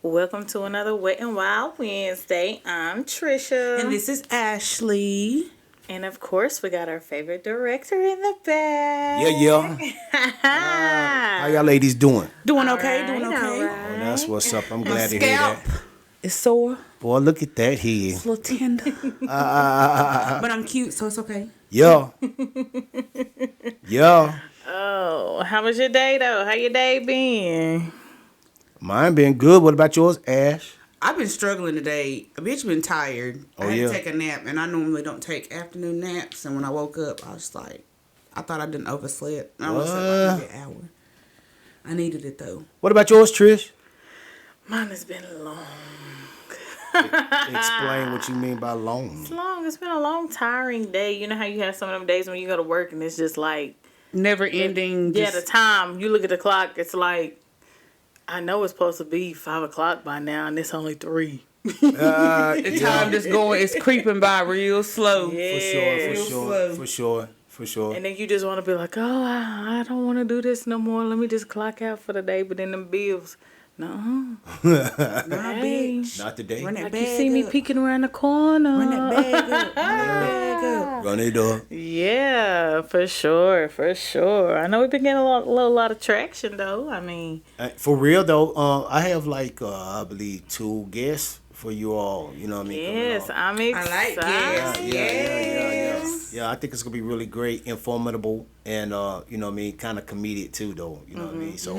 Welcome to another Wet and Wild Wednesday. I'm Trisha. And this is Ashley. And of course, we got our favorite director in the back. Yeah. How y'all ladies doing? Doing okay, doing okay. All right. Oh, that's what's up. I'm My glad to hear scalp that. is sore. Boy, look at that here. It's a little tender. But I'm cute, so it's okay. Yeah. Oh, how was your day, though? How your day been? Mine been good. What about yours, Ash? I've been struggling today. A bitch been tired. Oh, I had yeah. to take a nap, and I normally don't take afternoon naps. And when I woke up, I was like, I thought I didn't oversleep. And I was like maybe an hour. I needed it, though. What about yours, Trish? Mine has been long. Explain what you mean by long. It's long. It's been a long, tiring day. You know how you have some of them days when you go to work and it's just like... Never ending. Yeah, the time. You look at the clock, it's like... I know it's supposed to be 5 o'clock by now, and it's only 3. The time just going, it's creeping by real slow. Yeah. For sure. And then you just want to be like, oh, I don't want to do this no more. Let me just clock out for the day. But then them bills, no. Nah, bitch. Not today. Run that Like bag you see me up. peeking around the corner. Run that bag up. Run that bag up. Run it up. Yeah, for sure. I know we've been getting a lot of traction, though. I mean, For real, though, I have I believe 2 guests for you all. You know what I mean? yes, Coming on. I'm excited. like guests. Yeah, I think it's gonna be really great, informative, and you know what I mean, kind of comedic too, though. You know what I mean. So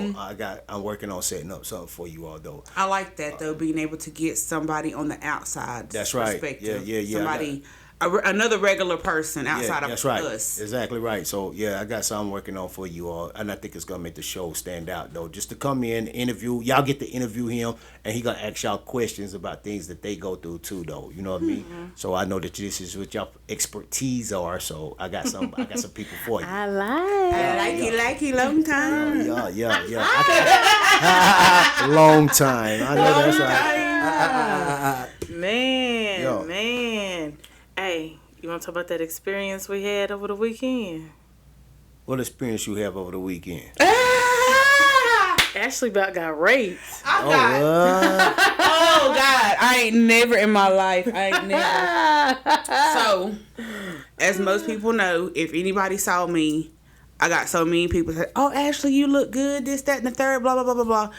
I'm working on setting up something for you all, though. I like that though, being able to get somebody on the outside. That's right. Perspective. Yeah. Somebody, another regular person outside of that's right. us. Exactly right. So yeah, I got something working on for you all, and I think it's gonna make the show stand out, though. Just to come in, interview, y'all get to interview him, and he gonna ask y'all questions about things that they go through too, though. You know what I mean? So I know that this is what y'all expertise are. So I got some people for you. I like. Like you, long time. Yeah. Long time. I know that's right. Man. Hey, you want to talk about that experience we had over the weekend? What experience you have over the weekend? Ashley about got raped. Oh God, I ain't never in my life. So, as most people know, if anybody saw me, I got so many people say, "Oh, Ashley, you look good. This, that, and the third. Blah blah blah blah blah."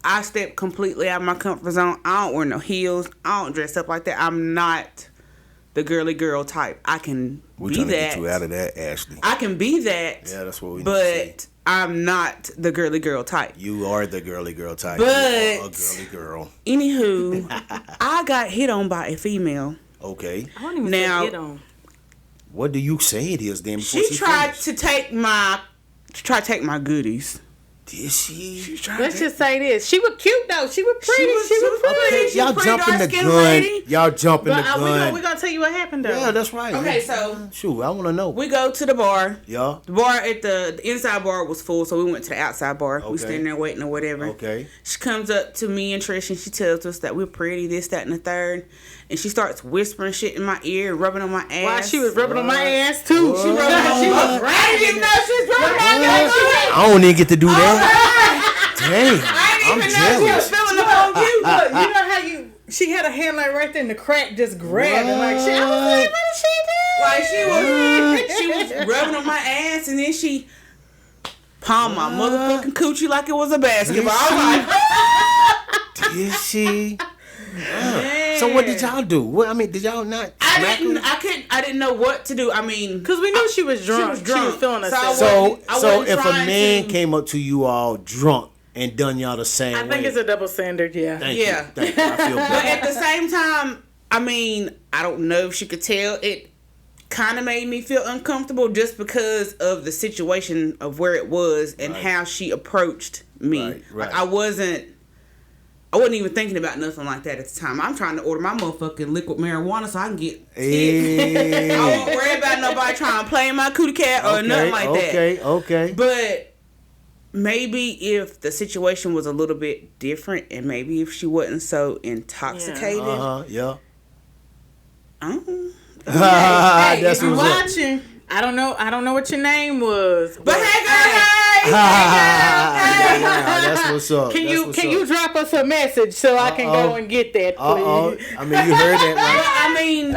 I step completely out of my comfort zone. I don't wear no heels. I don't dress up like that. I'm not the girly girl type. I can We're be trying to that. get you out of that, Ashley. I can be that. Yeah, that's what we need to But I'm not the girly girl type. You are the girly girl type. But- you are a girly girl. Anywho, I got hit on by a female. Okay. I don't even Now- say get on. What do you say it is then? Before She tried finished? to take my goodies. Did she? Let's just say this. She was cute, though. She was pretty. She was pretty. Okay, She's y'all pretty jumping the dark-skinned gun. lady. Y'all jumping the But gun. we're going to tell you what happened, though. Yeah, that's right. Okay, so Shoot, I want to know. we go to the bar. Yeah. The bar at the inside bar was full, so we went to the outside bar. We Okay. standing there waiting or whatever. Okay. She comes up to me and Trish and she tells us that we're pretty, this, that, and the third. And she starts whispering shit in my ear, rubbing on my ass. Why she was rubbing on my ass, too. She was I didn't even know she was rubbing on my ass. I don't even get to do that. Damn. I I'm didn't even know she was jealous. feeling up on you. Look, you know how she had a hand like right there and the crack just grabbed her. Like, I was like, what is she doing? Like she was rubbing on my ass and then she palmed my motherfucking coochie like it was a basketball. I was like, Did she? So what did y'all do? What, I mean, did y'all not smack her? I didn't know what to do. I mean, Because we knew she was drunk. She was drunk. feeling herself. So I so wasn't if a trying man to- came up to you all drunk and done y'all the same I way, think it's a double standard, yeah. Thank Yeah. you. Thank you. I feel but better. at the same time, I mean, I don't know if she could tell. It kind of made me feel uncomfortable just because of the situation of where it was and Right. how she approached me. Right, right. Like, I wasn't even thinking about nothing like that at the time. I'm trying to order my motherfucking liquid marijuana so I can get Hey. I won't worry about nobody trying to play my cootie cat or nothing like that. Okay. But maybe if the situation was a little bit different and maybe if she wasn't so intoxicated. Yeah. Oh. Hey, That's if you what's up. watching, I don't know what your name was. But hey, girl, hey! That's what's up. Can That's you what's can up. you drop us a message so I can go and get that, please? I mean, you heard that, right? I mean,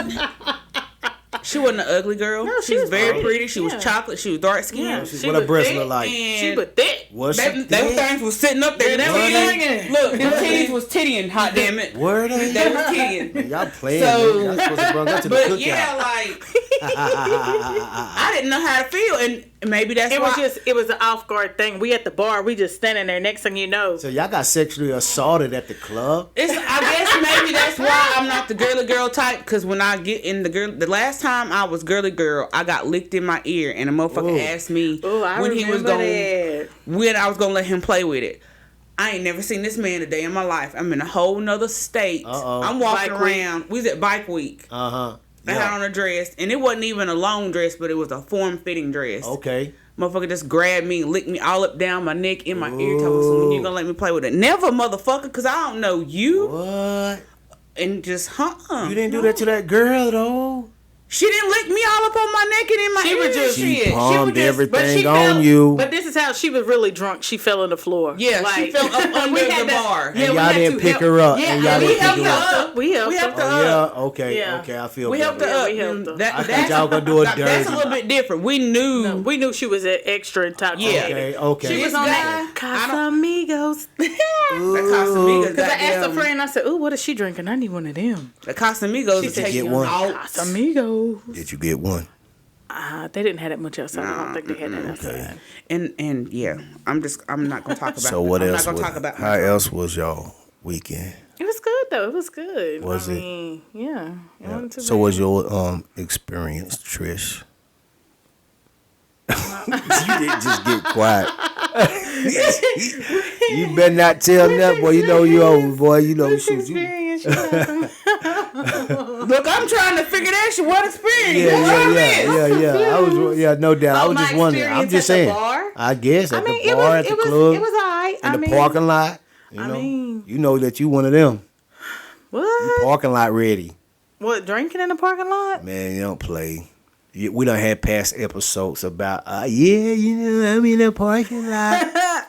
she wasn't an ugly girl. No, she was very pretty. pretty. She was Yeah. chocolate. She was dark skinned. Yeah. What She her was breasts thick look like? She was thick. Was she Those thick? things was sitting up there. They Them were titties- hanging. Look, them titties was tittying. Hot damn it. Were they? They was tittying. Y'all playing. So- man. Y'all supposed to bring her to the But cookout. yeah, like I didn't know how to feel, and maybe that's It why. was an off guard thing. We at the bar, we just standing there. Next thing you know, So y'all got sexually assaulted at the club? I guess maybe that's why I'm not the girly girl type. Because when I get in the last time I was girly girl, I got licked in my ear, and a motherfucker Ooh. asked me I when remember he was going that. when I was gonna let him play with it. I ain't never seen this man a day in my life. I'm in a whole nother state. Uh-oh. I'm walking Bike week. around. We was at Bike Week. Uh-huh. I had on a dress, and it wasn't even a long dress, but it was a form-fitting dress. Okay. Motherfucker just grabbed me, licked me all up down my neck, in my ear, told me, so when you gonna let me play with it? Never, motherfucker, because I don't know you. What? And just, You didn't do that to that girl, though? She didn't lick me all up on my neck and in my She ear. was just- She shit. palmed everything she on fell, you. But this is how she was really drunk. She fell on the floor. Yeah, she fell up under we the had to- bar. Yeah, And we y'all had didn't to pick help- her up. Yeah, And y'all we didn't helped pick her her up. up. We helped We her. helped her Oh, up. yeah. Okay. Yeah. Okay. I feel We helped better. her up. we helped her. That, I thought y'all gonna do it that's dirty. a little bit different. We knew. We knew she was an extra and top. Yeah. Okay. Okay. She was This on guy, that Casamigos. That Casamigos. Because I asked a goddamn- friend, I said, "Ooh, what is she drinking? I need one of them." The Casamigos. She is said, taking get one? out. Casamigos. Did you get one? They didn't have that much outside. I don't think they had that outside. And yeah, I'm not gonna talk about. So what I'm else? Not gonna talk about. How else was y'all weekend? It was good though. It was good. Was I it? mean, yeah. It wasn't too So bad. was your experience, Trish? You didn't just get quiet. You better not tell nothing, boy. You know you old, boy. You know shoot you. Experience, you know. Look, I'm trying to figure that shit. What experience? Yeah, What I missed? yeah. I was, no doubt. I was my just wondering. I'm experience just at the saying. bar? I guess at I mean, the it bar, was at the it was club, it was alright. in the parking lot. You I know, mean- you know that you one of them. What? Parking lot ready. What, drinking in the parking lot? Man, you don't play. We done had past episodes about, yeah, you know, I'm in the parking lot. Nah.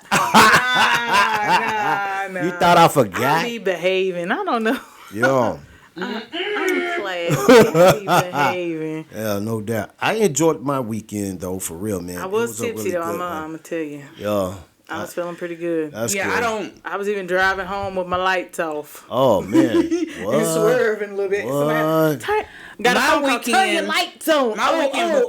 You thought I I forgot? be behaving. I don't know. Yo, I'm classy. I be behaving. yeah, no doubt. I enjoyed my weekend, though, for real, man. I It was a tipsy really though. good I'm one. gonna tell you. Yeah, I was feeling pretty good. that's Yeah, good. I don't. I was even driving home with my lights off. Oh, man. And What? swerving a little bit. What? Got a My phone call, turn your weekend- lights on. My weekend my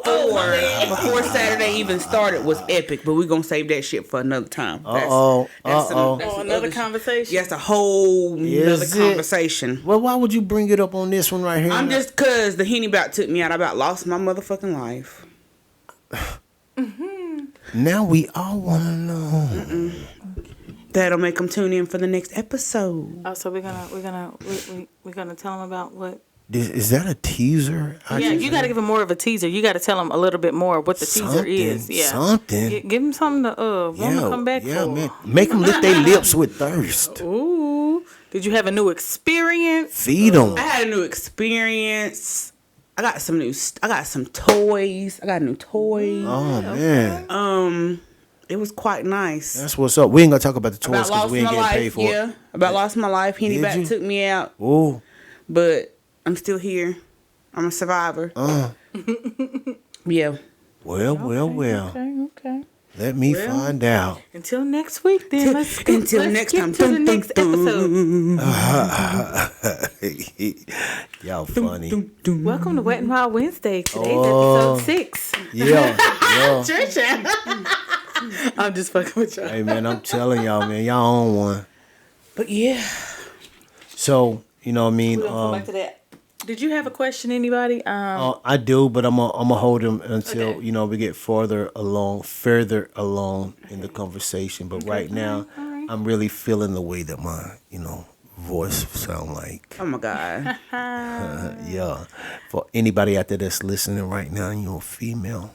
before Saturday even started was epic, but we're gonna save that shit for another time. Uh-oh, That's uh-oh. that's Oh, another other- conversation. Yeah, it's a whole Is another it? conversation. Well, why would you bring it up on this one right here? I'm just cause the Henny bout took me out. I about lost my motherfucking life. Now we all want to know. That'll make them tune in for the next episode. Oh, so we're gonna tell them about what? Is that a teaser? Yeah, you got to give them more of a teaser. You got to tell them a little bit more of what the teaser is. Yeah, Something. Give them something to want to come back for. man. Make them lick their lips with thirst. Ooh, did you have a new experience? Feed them. I had a new experience. I got some toys. I got new toys. Oh, man. It was quite nice. That's what's up. We ain't going to talk about the toys About because lost we ain't my getting paid life. for it. Yeah, about lost my life. Henny Did back you? took me out, Ooh. but I'm still here. I'm a survivor. Yeah. Well. Okay. Let me find out. Until next week, then. Let's skip to the next episode. Y'all funny. Welcome to Wet and Wild Wednesday. Today's Oh. episode 6. Yeah. Trisha. I'm just fucking with y'all. Hey, man, I'm telling y'all, man. Y'all on one. But yeah. So, you know what I mean? We're gonna come back to that. Did you have a question, anybody? I do, but I'm gonna hold them until Okay. we get further along in the conversation. But right now, all right. I'm really feeling the way that my voice sound like. Oh my God. Yeah, for anybody out there that's listening right now, you're a female.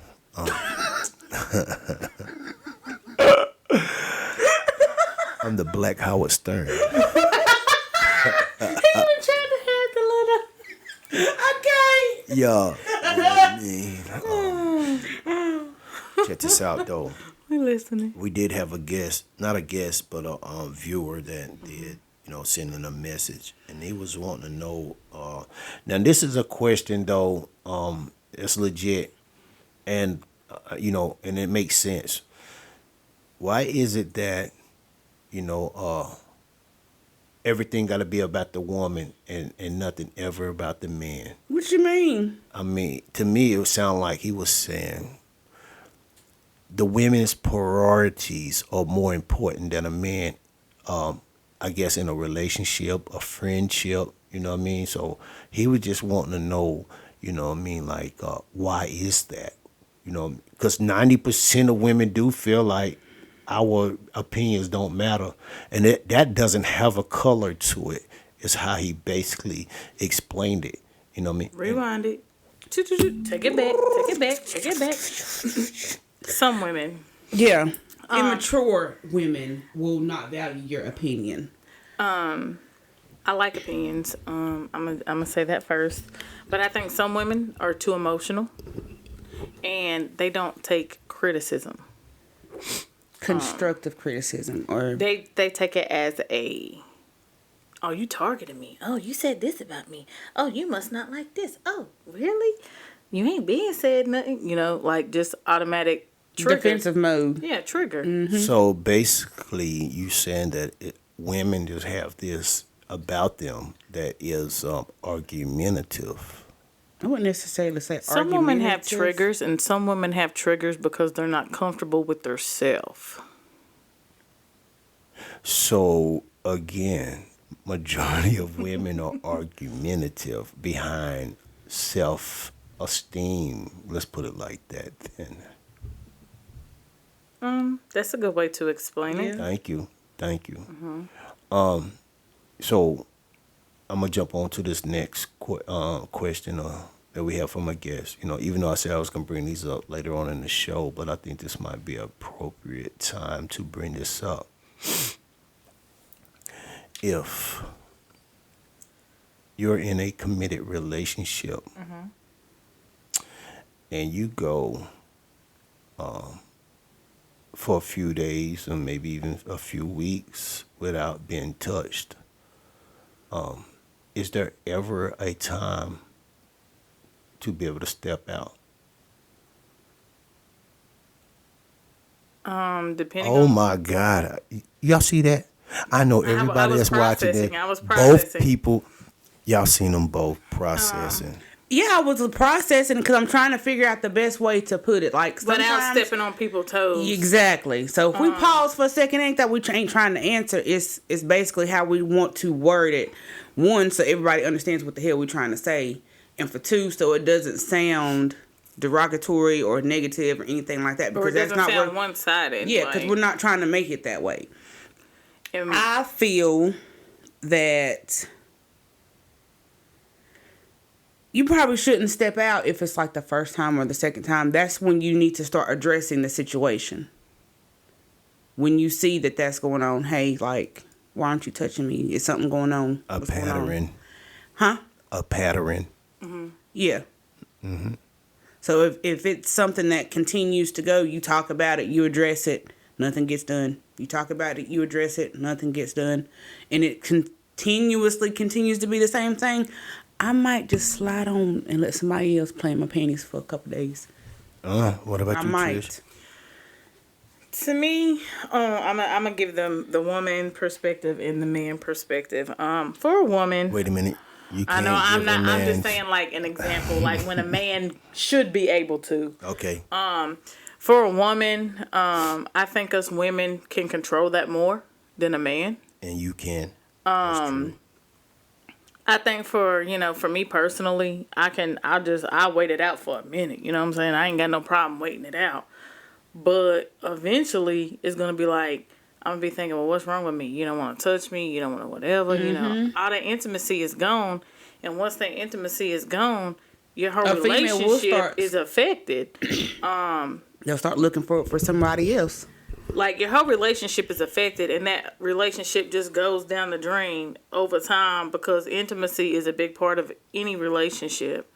I'm the Black Howard Stern. Okay. Yeah. You know what I mean? Check this out, though. We listening. We did have a guest, not a guest, but a viewer that did, sending a message, and he was wanting to know. Now, this is a question though. It's legit, and and it makes sense. Why is it that, everything got to be about the woman and nothing ever about the man? What you mean? I mean, to me, it would sound like he was saying the women's priorities are more important than a man. I guess in a relationship, a friendship, you know what I mean? So he was just wanting to know, you know what I mean, like, why is that? Because 90% of women do feel like our opinions don't matter. And that doesn't have a color to it. It's how he basically explained it. You know what I mean? Rewind it. Take it back. Take it back. Take it back. Some women. Yeah. Immature women will not value your opinion. I like opinions. I'm gonna say that first, but I think some women are too emotional, and they don't take criticism. Constructive criticism, or They take it as oh, you targeted me. Oh, you said this about me. Oh, you must not like this. Oh, really? You ain't being said nothing. Like just automatic trigger. defensive mode. Yeah, trigger. Mm-hmm. So basically, you saying that women just have this about them that is argumentative. I wouldn't necessarily say Some women have argumentative. triggers, and some women have triggers because they're not comfortable with their self. So again, majority of women are argumentative behind self-esteem. Let's put it like that. Then. That's a good way to explain it. Thank you. Mm-hmm. So I'm gonna jump on to this next question that we have from a guest. Even though I said I was gonna bring these up later on in the show, but I think this might be an appropriate time to bring this up. If you're in a committed relationship and you go for a few days or maybe even a few weeks without being touched, is there ever a time to be able to step out? Depending Oh on my God. Y'all see that? I know everybody was that's watching processing. it. I was Both processing. people, y'all seen them both processing. Yeah, I was processing because I'm trying to figure out the best way to put it. Like without sometimes, stepping on people's toes. exactly. So if we pause for a second, ain't that we ain't trying to answer? It's basically how we want to word it. One, so everybody understands what the hell we're trying to say, and for two, so it doesn't sound derogatory or negative or anything like that. Or it Because that's doesn't not sound one-sided. Yeah, because we're not trying to make it that way. And I feel that you probably shouldn't step out if it's like the first time or the second time. That's when you need to start addressing the situation. When you see that that's going on, hey, like, why aren't you touching me? Is something going on? A What's going on? pattern. Huh? A pattern. Yeah. So if it's something that continues to go, you talk about it, you address it, nothing gets done. You talk about it, you address it, nothing gets done. And it continues to be the same thing. I might just slide on and let somebody else play in my panties for a couple days. What about I you, might. Trish? to me, I'm gonna give them the woman perspective and the man perspective. For a woman, Wait a minute. You I can't know I'm give not. a I'm man... just saying like an example, like when a man should be able to. Okay. For a woman, I think us women can control that more than a man. And you can. That's true. I think for me personally, I'll wait it out for a minute. You know what I'm saying? I ain't got no problem waiting it out. But eventually it's gonna be like, I'm gonna be thinking, well, what's wrong with me? You don't want to touch me. You don't want to whatever. All that intimacy is gone. And once that intimacy is gone, your whole relationship is affected. They'll start looking for somebody else. Like your whole relationship is affected, and that relationship just goes down the drain over time because intimacy is a big part of any relationship.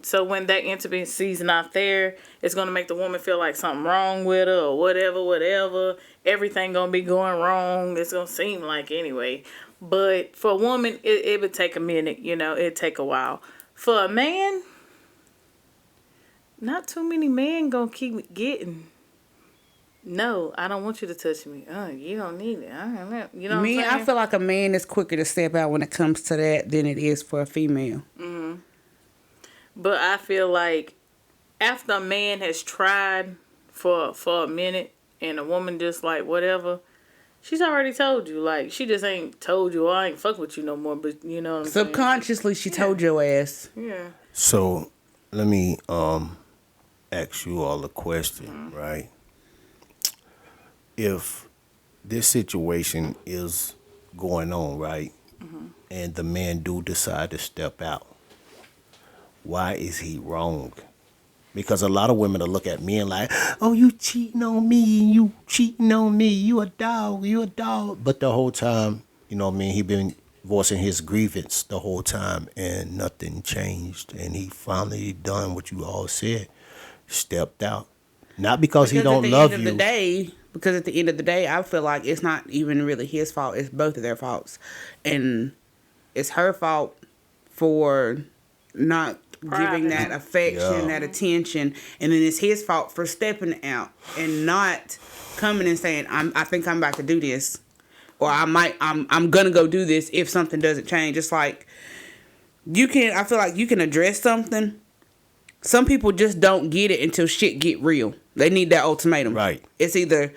So when that intimacy's not there, it's gonna make the woman feel like something wrong with her or whatever. Everything gonna be going wrong. It's gonna seem like anyway. But for a woman, it would take a minute. It'd take a while. For a man, not too many men gonna keep getting. No, I don't want you to touch me. You don't need it. I don't know. You know what I'm saying? I feel like a man is quicker to step out when it comes to that than it is for a female. But I feel like after a man has tried for a minute and a woman just like whatever, she's already told you. Like, she just ain't told you, I ain't fuck with you no more. But you know what I'm saying? Subconsciously, she told your ass. Yeah. So let me ask you all a question, right? If this situation is going on, right, and the man do decide to step out, why is he wrong? Because a lot of women will look at men like, oh, you cheating on me, you a dog. But the whole time, you know what I mean, he been voicing his grievance the whole time and nothing changed. And he finally done what you all said, stepped out. Not because he don't love you. Because at the end of the day, I feel like it's not even really his fault. It's both of their faults. And it's her fault for not giving that affection, that attention. And then it's his fault for stepping out and not coming and saying, I think I'm about to do this. Or I'm going to go do this if something doesn't change. It's like, I feel like you can address something. Some people just don't get it until shit get real. They need that ultimatum. Right. It's either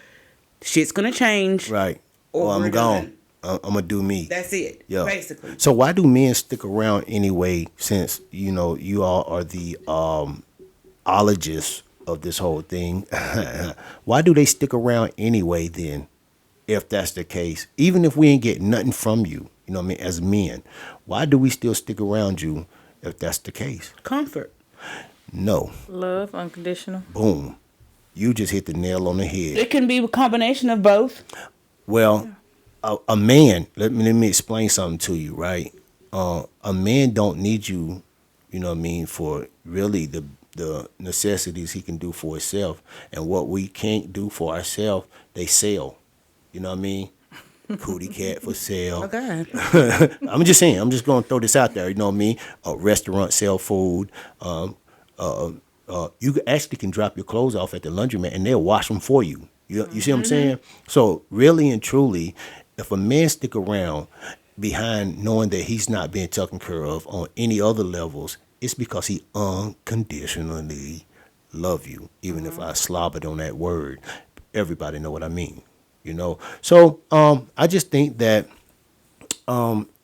shit's gonna change. Right. Or I'm we're gone. done. I'm gonna do me. That's it. Yeah. Basically. So why do men stick around anyway? Since you all are the ologists of this whole thing, why do they stick around anyway? Then, if that's the case, even if we ain't getting nothing from you, you know what I mean, as men, why do we still stick around you if that's the case? Comfort. No. Love, unconditional. Boom. You just hit the nail on the head. It can be a combination of both. Well, a man, let me explain something to you, right? A man don't need you, you know what I mean, for really the necessities he can do for himself. And what we can't do for ourselves, they sell. You know what I mean? Cootie cat for sale. Okay. I'm just saying, I'm just going to throw this out there, you know what I mean? A restaurant sell food. You actually can drop your clothes off at the laundromat and they'll wash them for you. You see what I'm saying? So really and truly, if a man stick around behind knowing that he's not being taken care of on any other levels, it's because he unconditionally love you. Even if I slobbered on that word, everybody know what I mean. So I just think that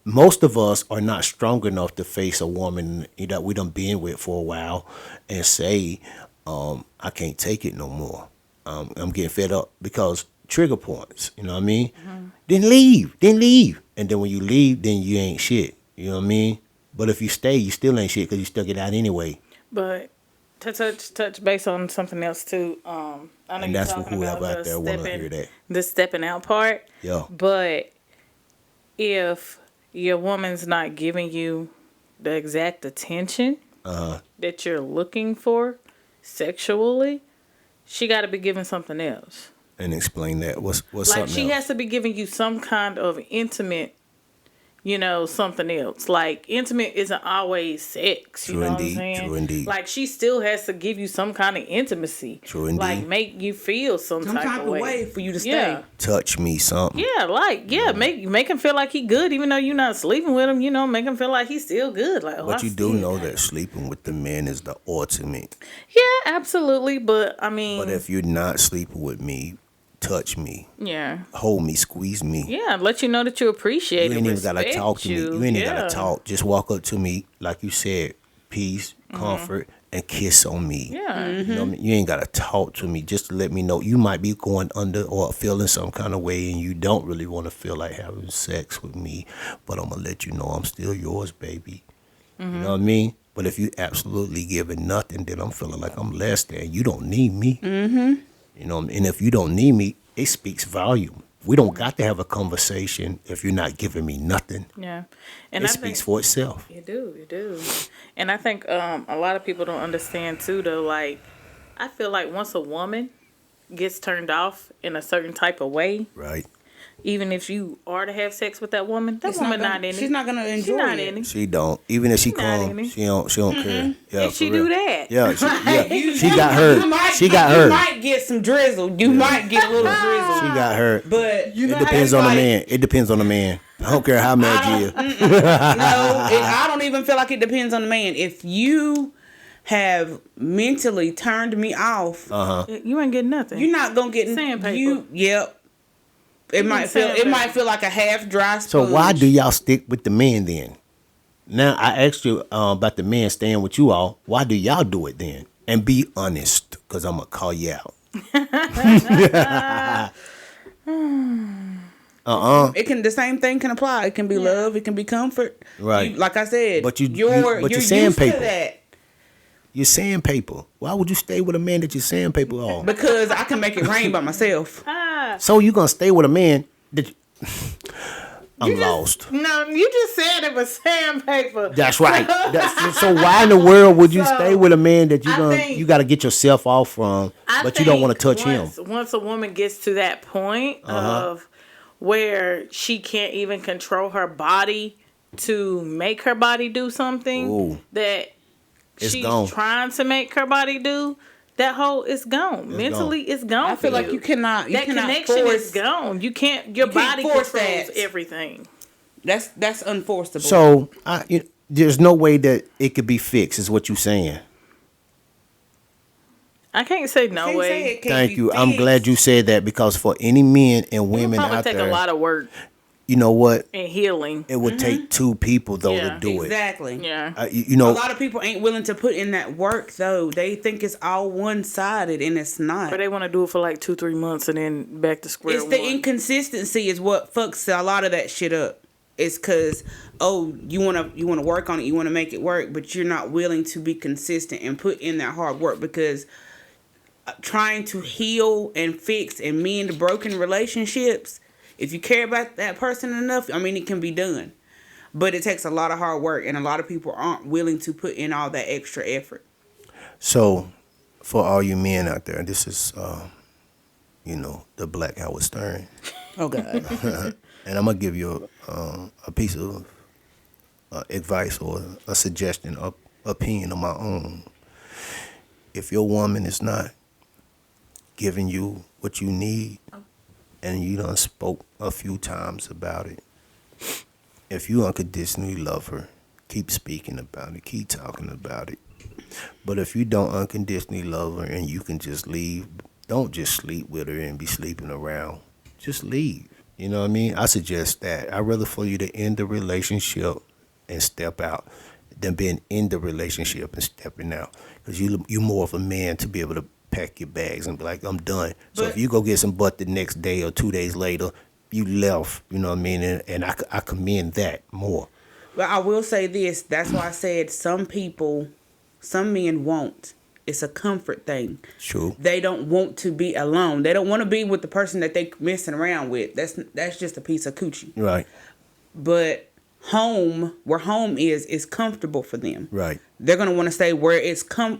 most of us are not strong enough to face a woman that we done been with for a while and say, I can't take it no more. I'm getting fed up, because trigger points, you know what I mean? Then leave. And then when you leave, then you ain't shit. You know what I mean? But if you stay, you still ain't shit because you stuck it out anyway. But to touch base on something else too, I know And you're that's talking whoever about out there want to hear that. the stepping out part. Yeah. But if your woman's not giving you the exact attention that you're looking for sexually, she got to be giving something else. And explain that. What's Like, something she else? has to be giving you some kind of intimate, something else. Like, intimate isn't always sex. True You know indeed, what I'm saying? true indeed. Like, she still has to give you some kind of intimacy. True indeed. Like, make you feel some type of way for you to stay. Yeah. Touch me something. Yeah, make him feel like he good, even though you're not sleeping with him. Make him feel like he's still good. Like, But I you do still know got that it. sleeping with the men is the ultimate. Yeah, absolutely. But I mean, But if you're not sleeping with me, touch me, yeah, hold me, squeeze me. yeah, let you know that you appreciate You it. ain't even gotta respect talk to me. You ain't even Yeah. gotta talk. Just walk up to me, like you said, peace, comfort, and kiss on me. Yeah. You know what I mean? You ain't gotta talk to me just to let me know you might be going under or feeling some kind of way, and you don't really want to feel like having sex with me. But I'm gonna let you know I'm still yours, baby. You know what I mean? But if you absolutely giving nothing, then I'm feeling like I'm less than. You don't need me. You know, and if you don't need me, it speaks volume. We don't got to have a conversation if you're not giving me nothing. Yeah, and It I speaks think for itself. you do, and I think a lot of people don't understand too. Though, like I feel like once a woman gets turned off in a certain type of way, Right. even if you are to have sex with that woman, that woman not in it. She's not gonna enjoy She's not it. in it. She don't. Even if she not in come, it. she don't care. Yeah, If she for real. do that, Yeah, You- she got hurt. She got You hurt. might get some drizzle. You might get a little drizzle. She got hurt. But you It depends on the man. It depends on the man. I don't care how mad you is. I don't even feel like it depends on the man. If you have mentally turned me off, you ain't getting nothing. you're not gonna get Sandpaper. Yep. It might feel like a half dry So sponge. why do y'all stick with the men then? Now I asked you about the men staying with you all. Why do y'all do it then? And be honest, cause I'm gonna call you out. The same thing can apply. It can be love. It can be comfort. Right. Like I said. But you're you're used sandpaper. to that You're sandpaper. Why would you stay with a man that you sandpaper on? because I can make it rain by myself. So you gonna stay with a man that I'm lost. No, you just said it was sandpaper. That's right. So why in the world would you So, stay with a man that think- you got to get yourself off from, but you don't want to touch him? Once a woman gets to that point of where she can't even control her body to make her body do something Ooh. that It's she's gone. trying to make her body do, that whole is gone. Mentally, it's gone. I feel for like you cannot. that connection is gone. You can't. Your You can't body force controls that. everything. That's unforceable. So there's no way that it could be fixed, is what you're saying. I can't say no Can't way. say it can't Thank be you. I'm fixed. glad you said that, because for any men and It'll women probably out take there, a lot of work you know what? and healing. It would take two people though Yeah, to do Exactly. Yeah. it. You A know, lot of people ain't willing to put in that work though. They think it's all one sided and it's not. But they want to do it for like 2-3 months and then back to square It's one. the inconsistency is what fucks a lot of that shit up. It's cause you wanna work on it, you wanna make it work, but you're not willing to be consistent and put in that hard work, because trying to heal and fix and mend broken relationships, if you care about that person enough, I mean, it can be done. But it takes a lot of hard work, and a lot of people aren't willing to put in all that extra effort. so for all you men out there, this is the Black Howard Stern. Oh, God. And I'm gonna give you a piece of advice or a suggestion, or opinion of my own. If your woman is not giving you what you need, and you done spoke a few times about it, if you unconditionally love her, keep speaking about it, keep talking about it. But if you don't unconditionally love her and you can just leave, don't just sleep with her and be sleeping around. Just leave. You know what I mean? I suggest that. I'd rather for you to end the relationship and step out than being in the relationship and stepping out. Because you're more of a man to be able to pack your bags and be like, I'm done. So But- if you go get some butt the next day or 2 days later, you left. You know what I mean? And I commend that more. But I will say this. That's why I said some men won't. It's a comfort thing. True. They don't want to be alone. They don't want to be with the person that they messing around with. That's just a piece of coochie. Right. But where home is comfortable for them. Right. They're gonna want to stay where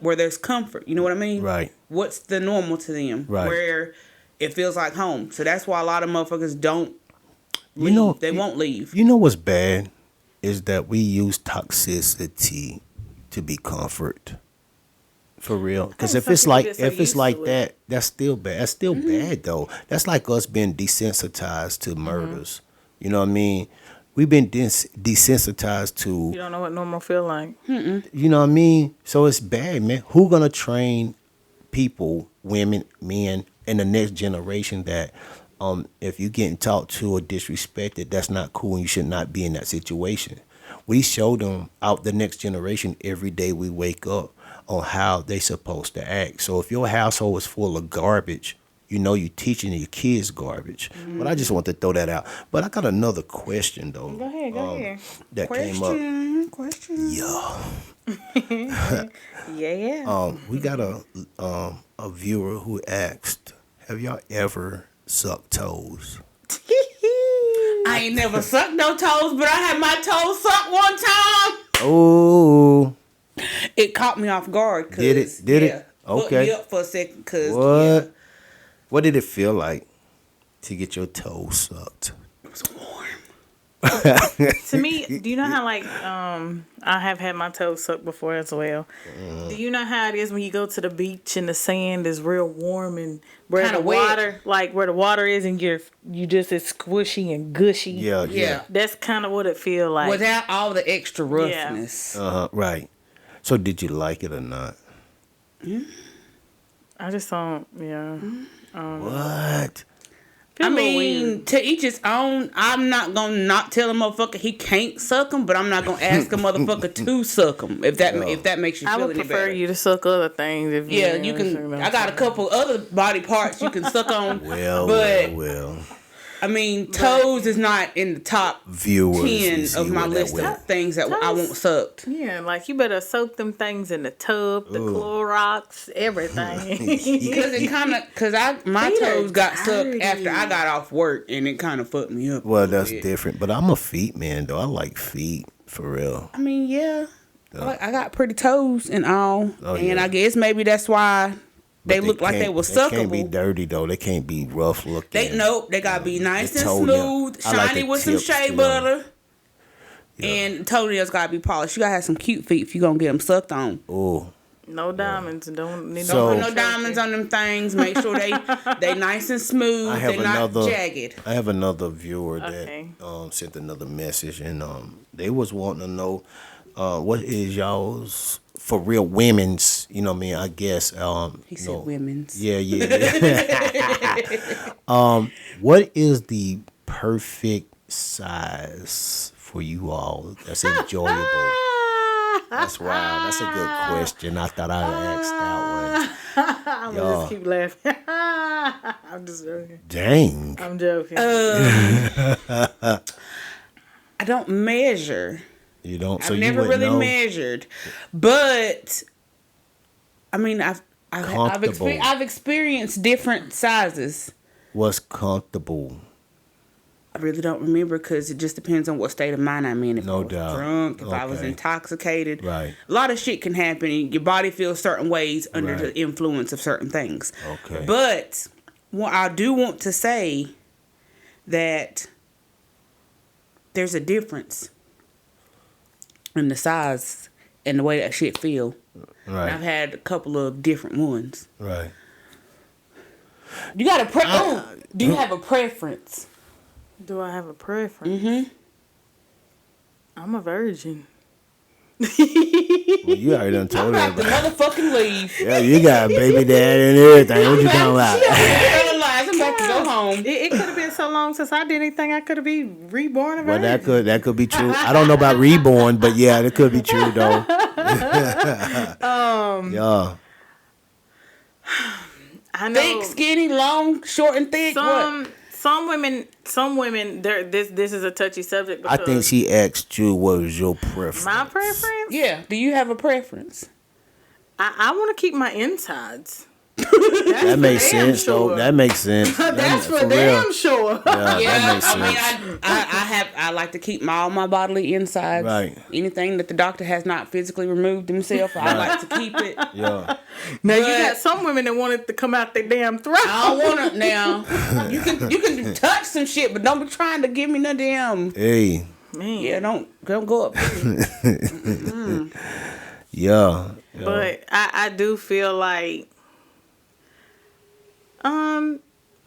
where there's comfort. You know what I mean? Right. What's the normal to them? Right. Where it feels like home. So that's why a lot of motherfuckers don't leave. You know, they won't leave. You know what's bad is that we use toxicity to be comfort. For real, because think if it's some like people get so if it's used like to it. that, that's still bad. That's still bad though. That's like us being desensitized to murders. You know what I mean? We've been desensitized to. You don't know what normal feel like. You know what I mean? So it's bad, man. Who gonna train people, women, men, in the next generation that if you getting talked to or disrespected, that's not cool and you should not be in that situation. We show them out the next generation every day we wake up on how they supposed to act. So if your household is full of garbage, you know you're teaching your kids garbage. But I just want to throw that out. But I got another question though. Go ahead. That came up. Question. Yeah. Yeah. We got a viewer who asked, "Have y'all ever sucked toes?" I ain't never sucked no toes, but I had my toes sucked one time. Oh, It caught me off guard. Did it? Did it? Put Okay. me up for a second, cause what? yeah, What did it feel like to get your toes sucked? it was warm. To me, do you know how like I have had my toes sucked before as well. Do you know how it is when you go to the beach and the sand is real warm and where Kinda the wet. water, like where the water is, and you just is squishy and gushy. Yeah, Yeah. yeah. That's kind of what it feel like. Without all the extra roughness. Right. So did you like it or not? I just don't. Yeah. What? Feel I a little mean, weird. to each his own. I'm not gonna not tell a motherfucker he can't suck him, but I'm not gonna ask a motherfucker to suck him. If that makes you I feel would any prefer better. you to suck other things. If Yeah, you you know what can. I'm I got a saying. couple other body parts you can suck on. Well. I mean, toes is not in the top Viewers, you 10 see of my where that list went. of things that I Toes. want sucked. Yeah, like you better soak them things in the tub, the Clorox, everything. Because it kind of, my Feet are toes got sucked dirty. after I got off work, and it kind of fucked me up. a Well, little that's bit. different. But I'm a feet man, though. I like feet for real. I mean, yeah, I got pretty toes and all, Oh, and yeah. I guess maybe that's why they look like they can't- were They can't be suckable. dirty though. They can't be rough looking. They gotta be nice the and toenail. smooth, I like shiny the with some tips, shea yeah. butter, Yeah. and toenails gotta be polished. You gotta have some cute feet if you gonna get them sucked on. Oh, No diamonds. Don't need So- Don't put no diamonds on them things. Make sure they nice and smooth. I have They're not another. jagged. I have another viewer that Okay. sent another message, and they was wanting to know what is y'all's for real women's. You know what I mean? I guess He said women's. Yeah, yeah. What is the perfect size for you all that's enjoyable? That's wow. That's a good question. I thought I'd ask that one. I'm Y'all. gonna just keep laughing. I'm just joking. Dang. I'm joking. I don't measure. You don't. So I've you never wouldn't really know? measured, but I mean, Comfortable. I've experienced different sizes. What's comfortable? I really don't remember because it just depends on what state of mind I'm in. If No I was doubt. drunk, if I was Okay. intoxicated, Right. A lot of shit can happen, and your body feels certain ways under Right. the influence of certain things. Okay. But what I do want to say that there's a difference in the size and the way that shit feel. And I've Right. had a couple of different ones. Right. You got a do you have a preference? Do I have a preference? Mm-hmm. I'm a virgin. Well, you already done I'm told about to everybody. motherfucking leave. Yeah, you got a baby dad and everything. What you talking about? I'm about to go home. It could have been so long since I did anything. I could have been reborn a Well, virgin. that could be true. I don't know about reborn, but yeah, that could be true though. Yeah. I know Thick, skinny, long, short, and thick. What? some women. This is a touchy subject. I Because think she asked you what was your preference. my preference. Yeah. Do you have a preference? I want to keep my insides. That makes damn sense though. sure. That makes sense. That's for real. damn sure. Yeah, Yeah, that makes I sense. mean, I like to keep all my bodily insides. Right. Anything that the doctor has not physically removed himself, I like to keep it. Yeah. Now you But- got some women that want it to come out their damn throat. I don't want it now. You can touch some shit, but don't be trying to give me no damn. Hey. Man. Yeah, don't go up. Yeah. But I do feel like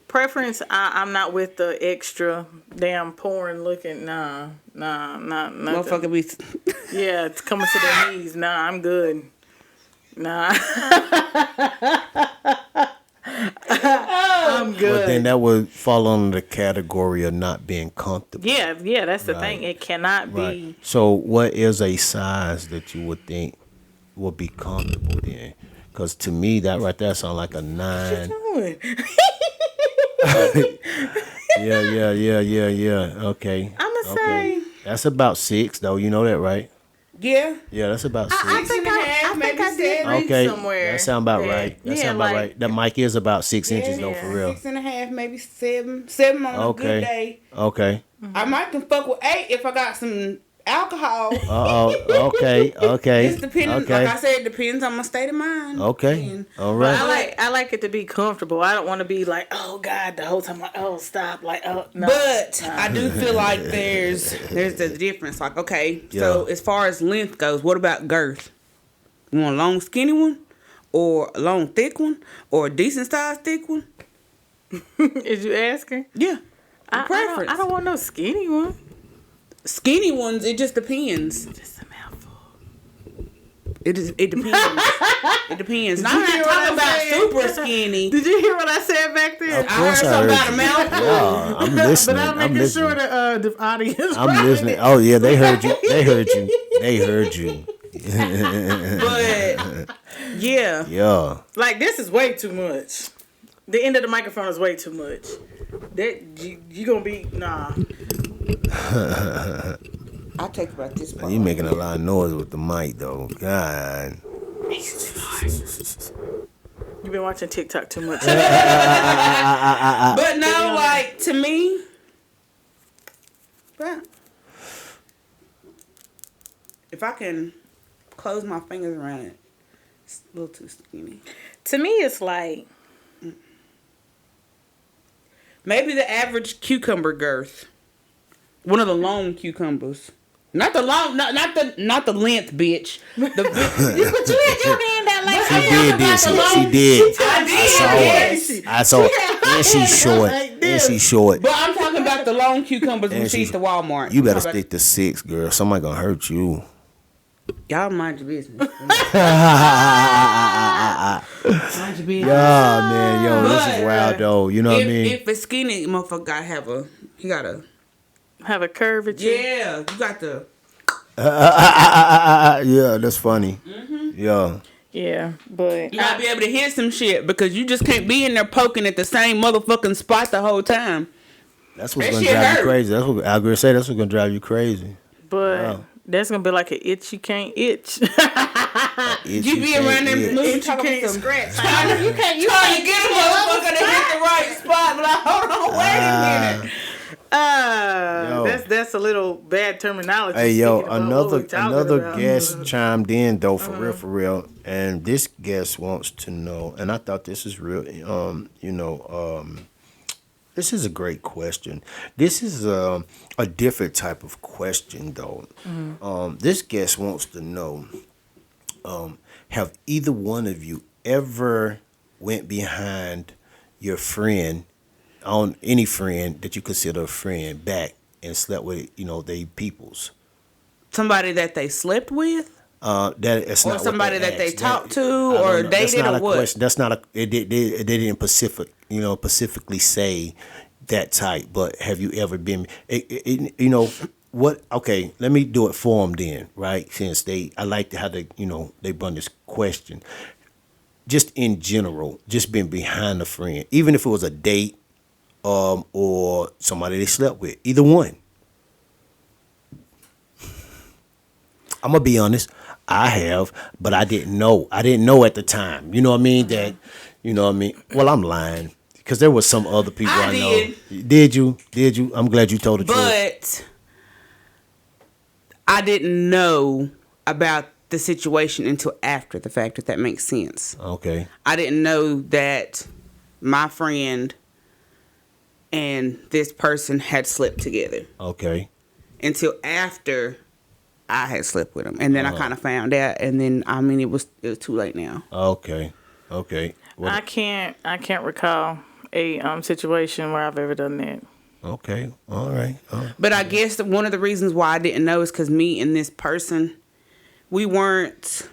preference I'm not with the extra damn porn looking nah nothing. Motherfucker be. Yeah, it's coming to their knees. Nah, I'm good. Nah. I'm good. But then that would fall under the category of not being comfortable. yeah, that's the thing. It cannot be Right. So what is a size that you would think would be comfortable then? Because to me, that right there sounds like a 9. Yeah. Okay. I'ma say That's about 6, though. You know that, right? Yeah. Yeah, that's about 6. I think I did read Okay, somewhere. that sound about right. That yeah, sound about like, right. That mic is about 6 inches, though, for real. 6.5, maybe 7. 7 on a Okay. good day. Okay. I might can fuck with 8 if I got some alcohol. Okay. It's depending. Okay. Like I said, it depends on my state of mind. Okay. And- All But right. I like it to be comfortable. I don't want to be like, oh God, the whole time. Like, oh stop, like, oh no. But I do feel like there's a difference. Like, okay, so Yeah. as far as length goes, what about girth? You want a long skinny one, or a long thick one, or a decent sized thick one? Is you asking? Yeah, I don't want no skinny one. skinny ones. It just depends. Just a mouthful. It depends. It depends. I'm hear not what talking I about said? super skinny. Did you hear what I said back there? Of I heard course I something heard about a you. mouthful. Yeah, I'm listening. But I'm making listening. sure the audience. I'm listening. Oh yeah, they heard you. They heard you. They heard you. But yeah, Yeah. Like this is way too much. The end of the microphone is way too much. That you gonna be nah. I'll take about this part. You making a lot of noise with the mic though. God. You been watching TikTok too much. But no, like to me, but if I can close my fingers around it, it's a little too skinny. To me, it's like Maybe the average cucumber girth. One of the long cucumbers. Not the long, not the length, bitch. The but you had your hand out like She did, did she? She did. I did. I saw it. And she's short. And she's short. But I'm talking about the long cucumbers when And she's she's- to Walmart. You better I'm talking stick to 6, girl. Somebody gonna hurt you. about- Y'all mind your business. Mind your business. Yeah, man, yo, this is But, wild though. You know what I mean? If it's skinny, motherfucker gotta he gotta. have a curvature. Yeah, you got the. Yeah, that's funny. Yeah. Yeah, but You gotta be able to hit some shit because you just can't be in there poking at the same motherfucking spot the whole time. That's what's That gonna shit drive hurt. you crazy. That's what I was gonna say. That's what's gonna drive you crazy. but that's gonna be like an itch you can't itch. You be around there Yeah. moving, You talking can't about some scratch. You trying to get a motherfucker to hit the right spot, but hold on, wait a minute. Yo. That's a little bad terminology. Hey yo, speaking about what we talking another about. guest chimed in though, for real, and this guest wants to know, and I thought this is real. This is a great question. This is a different type of question though. This guest wants to know, have either one of you ever went behind your friend, on any friend that you consider a friend, back and slept with, they peoples? Somebody that they slept with, That it's or not what somebody that they asked. talked to, I don't or know. That's dated, not or a what? question. That's not a. They didn't specifically say that type. But have you ever been? What? Okay, let me do it for them then, right? Since I like how they run this question. Just in general, just being behind a friend, even if it was a date, or somebody they slept with, either one. I'm gonna be honest. I have, but I didn't know. I didn't know at the time. You know what I mean? That, you know what I mean? Well, I'm lying because there was some other people I know. Did you? Did you? I'm glad you told the truth. But I didn't know about the situation until after the fact, if that makes sense. Okay. I didn't know that my friend and this person had slept together Okay. until after I had slept with him, and then I kind of found out, and then it was too late now. Okay. Okay. What- I can't recall a situation where I've ever done that. okay. All right. But I guess one of the reasons why I didn't know is because me and this person, we weren't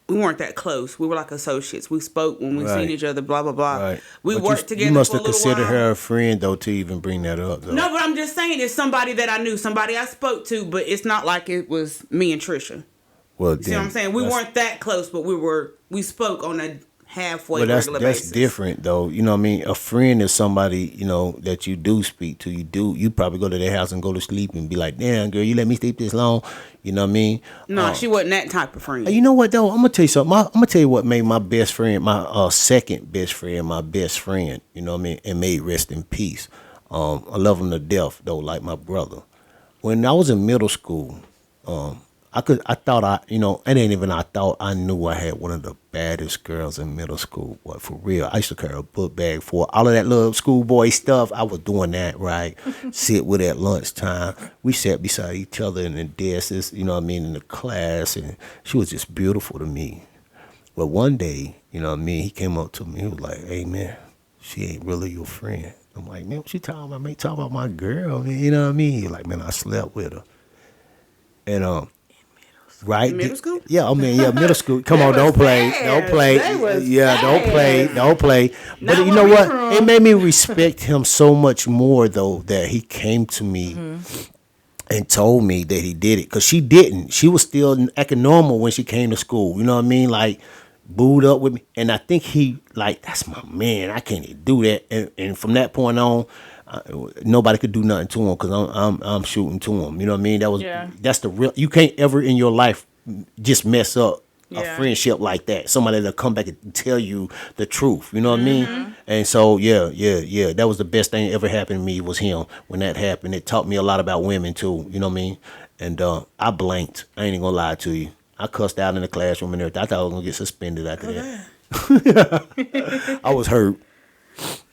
that close. We were like associates. We spoke when we Right. seen each other. Blah blah blah. Right. We But worked together. You must for have a little considered while. her a friend though to even bring that up though. No, but I'm just saying it's somebody that I knew, somebody I spoke to, but it's not like it was me and Trisha. Well, You see what I'm saying? We weren't that close, but we spoke on a halfway But regular that's basis. different though. You know what I mean? A friend is somebody, that you do speak to. You probably go to their house and go to sleep and be like, damn girl, you let me sleep this long. You know what I mean? No, she wasn't that type of friend. You know what though? I'm gonna tell you something. I'm gonna tell you what made my best friend, my second best friend, my best friend. You know what I mean? And made rest in peace. I love him to death though, like my brother. When I was in middle school, I thought it ain't even I thought, I knew I had one of the baddest girls in middle school. But for real, I used to carry a book bag for all of that little schoolboy stuff. I was doing that, right? Sit with her at lunchtime. We sat beside each other in the desks, you know what I mean, in the class, and she was just beautiful to me. But one day, you know what I mean, he came up to me, he was like, hey man, she ain't really your friend. I'm like, man, what you talking about? Man, talking about my girl, man, you know what I mean? He's like, man, I slept with her. And right? Middle school? Yeah, I mean, yeah, middle school. Come on, don't play. Don't play. Yeah, don't play. But you know what? It made me respect him so much more, though, that he came to me and told me that he did it. Because she didn't. She was still acting normal when she came to school. You know what I mean? Like, booed up with me. And I think he, like, that's my man. I can't do that. And from that point on, nobody could do nothing to him because I'm shooting to him. You know what I mean? That's the real. You can't ever in your life just mess up a friendship like that. Somebody that'll come back and tell you the truth. You know what I mean? And so yeah. That was the best thing that ever happened to me was him. When that happened, it taught me a lot about women too. You know what I mean? And I blanked. I ain't even gonna lie to you. I cussed out in the classroom and everything. I thought I was gonna get suspended after that. I was hurt.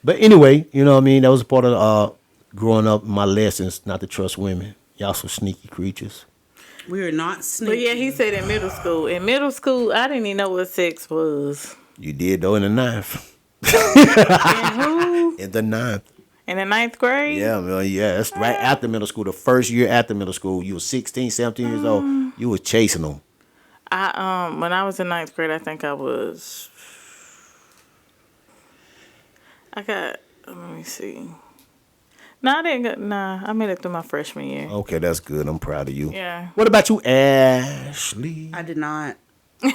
But anyway, you know what I mean? That was a part of growing up, my lessons, not to trust women. Y'all some sneaky creatures. We're not sneaky. But yeah, he said in middle school. In middle school, I didn't even know what sex was. You did, though, in the ninth. And who? In the ninth. In the ninth grade? Yeah, well, yeah. That's right after middle school. The first year after middle school, you were 16, 17 years old. You was chasing them. When I was in ninth grade, I think let me see. No, I didn't go. Nah, I made it through my freshman year. Okay, that's good. I'm proud of you. Yeah. What about you, Ashley? I did not. She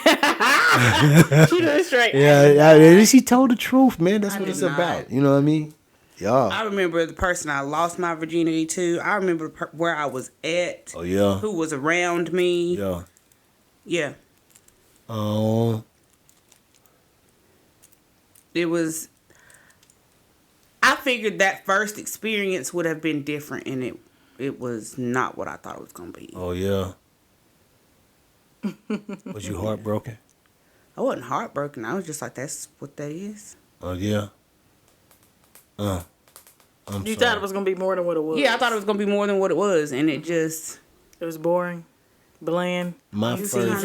did straight. Yeah, she told the truth, man. That's what did it's not. about. You know what I mean? Yeah. I remember the person I lost my virginity to. I remember where I was at. Oh, yeah. Who was around me. Yeah. Yeah. Oh. It was... I figured that first experience would have been different, and it was not what I thought it was going to be. Oh, yeah. Was you heartbroken? I wasn't heartbroken. I was just like, that's what that is. Oh, yeah. I'm You sorry. thought it was going to be more than what it was. Yeah, I thought it was going to be more than what it was, and it just... It was boring. Bland. My first experience.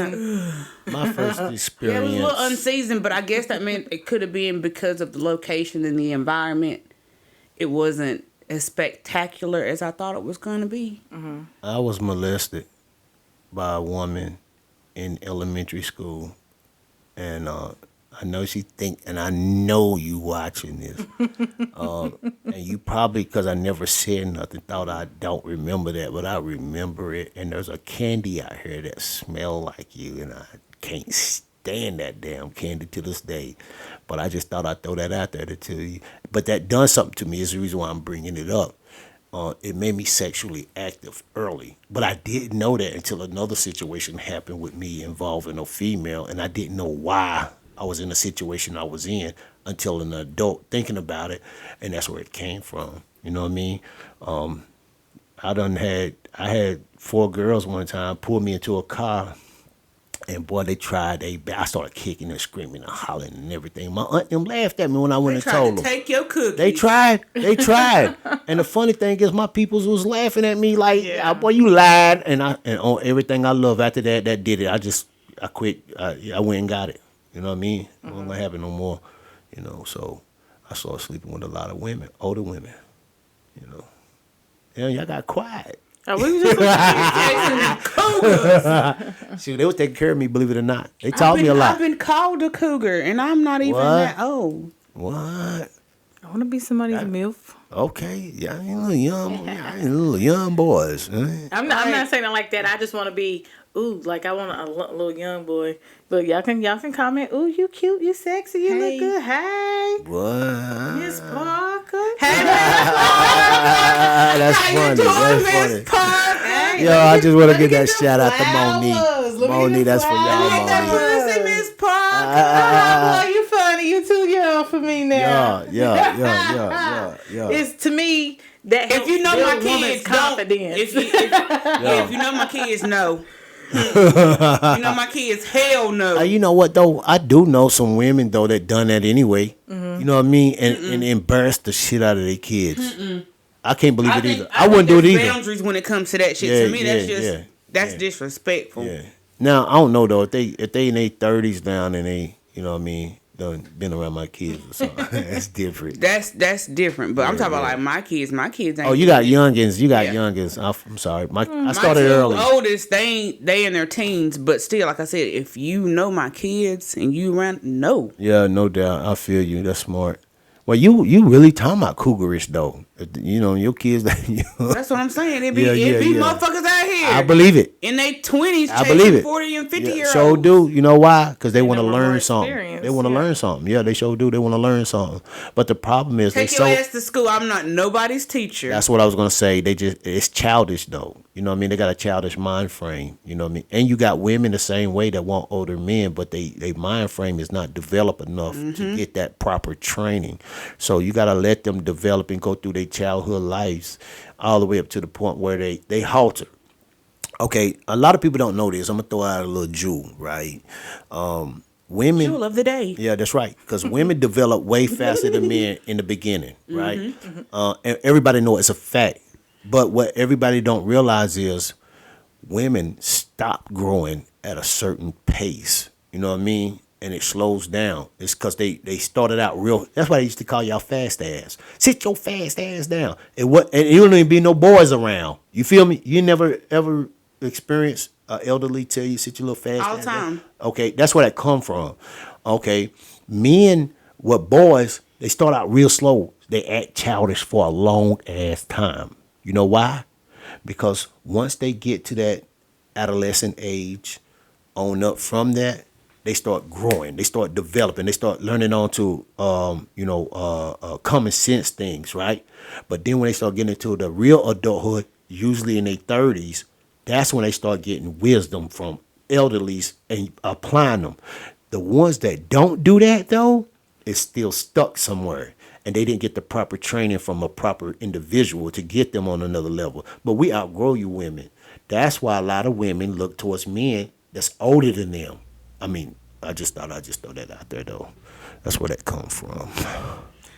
Yeah, it was a little unseasoned, but I guess that meant it could have been because of the location and the environment. It wasn't as spectacular as I thought it was going to be. Mm-hmm. I was molested by a woman in elementary school, and I know she think, and I know you watching this, and you probably, because I never said nothing, thought I don't remember that, but I remember it. And there's a candy out here that smell like you, and I can't stand that damn candy to this day. But I just thought I'd throw that out there to tell you. But that done something to me is the reason why I'm bringing it up. It made me sexually active early. But I didn't know that until another situation happened with me involving a female, and I didn't know why I was in the situation I was in until an adult thinking about it, and that's where it came from. You know what I mean? I had 4 girls one time pull me into a car, and boy, I started kicking and screaming and hollering and everything. My aunt them laughed at me when I went and told them. Take your cookies. They tried. And the funny thing is, my peoples was laughing at me like, boy, you lied. And on everything I love after that did it. I quit. I went and got it. You know what I mean? It wasn't gonna happen no more. You know, so I started sleeping with a lot of women, older women. You know, and y'all got quiet. Oh, we was just Shoot, they was taking care of me, believe it or not. They taught me a lot. I've been called a cougar, and I'm not even that old. What? I want to be somebody's MILF. Okay, yeah, you little young boys. I'm not saying it like that. I just want to be, like I want a little young boy. Look, y'all can comment. Ooh, you cute, you sexy, you look good. Hey, What? Miss Parker. Hey, That's funny. That's funny. Yo, I just want to give that shout out to Monique. Monique, that's for y'all, Monique. Miss Parker. Boy, you funny. You you're too young for me now. Yeah. It's to me that If you know helps my build woman's kids, don't. confidence. If you know my kids, no. You know my kids, hell no. You know what though? I do know some women though that done that anyway. You know what I mean? And embarrass the shit out of their kids. I can't believe it either. I wouldn't do it there's either. boundaries when it comes to that shit. Yeah, To me, that's yeah, just that's yeah. disrespectful. Yeah. Now I don't know though if they in their 30s down and they, you know what I mean, done been around my kids or something. That's different. That's different. But I'm talking about yeah. like my kids. My kids ain't. Oh, you got youngins. You got Yeah. youngins. I'm sorry. I My started two early. oldest, they in their teens, but still, like I said, if you know my kids and you around, no. Yeah, no doubt. I feel you. That's smart. Well, you really talking about cougarish though. You know, your kids. That's what I'm saying. It be Yeah, yeah, yeah. motherfuckers out here. I believe it. in their 20s, I believe chasing it. 40 and 50 year olds. So do. You know why? Because they want to want more learn something. experience, They want to yeah. learn something. Yeah, they sure do. They want to learn something. But the problem is Take they your so. ass to school. I'm not nobody's teacher. That's what I was gonna say. It's childish though. You know what I mean? They got a childish mind frame. You know what I mean? And you got women the same way that want older men, but they mind frame is not developed enough to get that proper training. So you gotta let them develop and go through their childhood lives all the way up to the point where they halter. Okay, a lot of people don't know this. I'm gonna throw out a little jewel, right? Women Jewel of the day. yeah, that's right. Because women develop way faster than men in the beginning, right? And everybody know it's a fact. But what everybody don't realize is women stop growing at a certain pace. You know what I mean? And it slows down. It's because they started out real. That's why they used to call y'all fast ass. Sit your fast ass down. And you don't even be no boys around. You feel me? You never ever experienced an elderly tell you sit your little fast All the ass down? time. Okay, that's where that come from. Okay, men with boys, they start out real slow. They act childish for a long ass time. You know why? Because once they get to that adolescent age, on up from that, they start growing. They start developing. They start learning on to, common sense things, right? But then when they start getting into the real adulthood, usually in their 30s, that's when they start getting wisdom from elderlies and applying them. The ones that don't do that, though, is still stuck somewhere. And they didn't get the proper training from a proper individual to get them on another level. But we outgrow you women. That's why a lot of women look towards men that's older than them. I mean, I just throw that out there, though. That's where that comes from.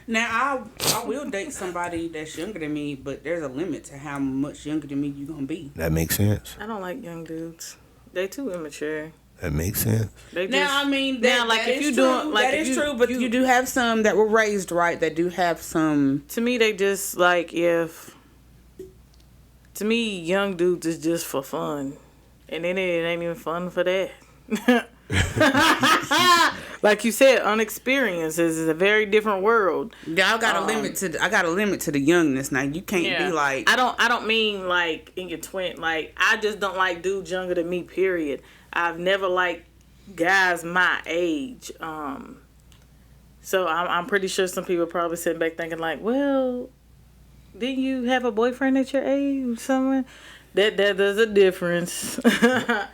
Now, I will date somebody that's younger than me, but there's a limit to how much younger than me you going to be. That makes sense. I don't like young dudes. They too immature. That makes sense. They just, Now, I mean, now, like, if you doing, like, that if is you- true, but you do have some that were raised right, that do have some. to me, they just like if. To me, young dudes is just for fun, and then it ain't even fun for that. Like you said, unexperienced is a very different world. Yeah, I got a limit to the youngness. Now you can't be like. I don't mean like in your like I just don't like dudes younger than me, period. I've never liked guys my age. So I'm pretty sure some people are probably sitting back thinking like, well, didn't you have a boyfriend at your age or something? That there's a difference.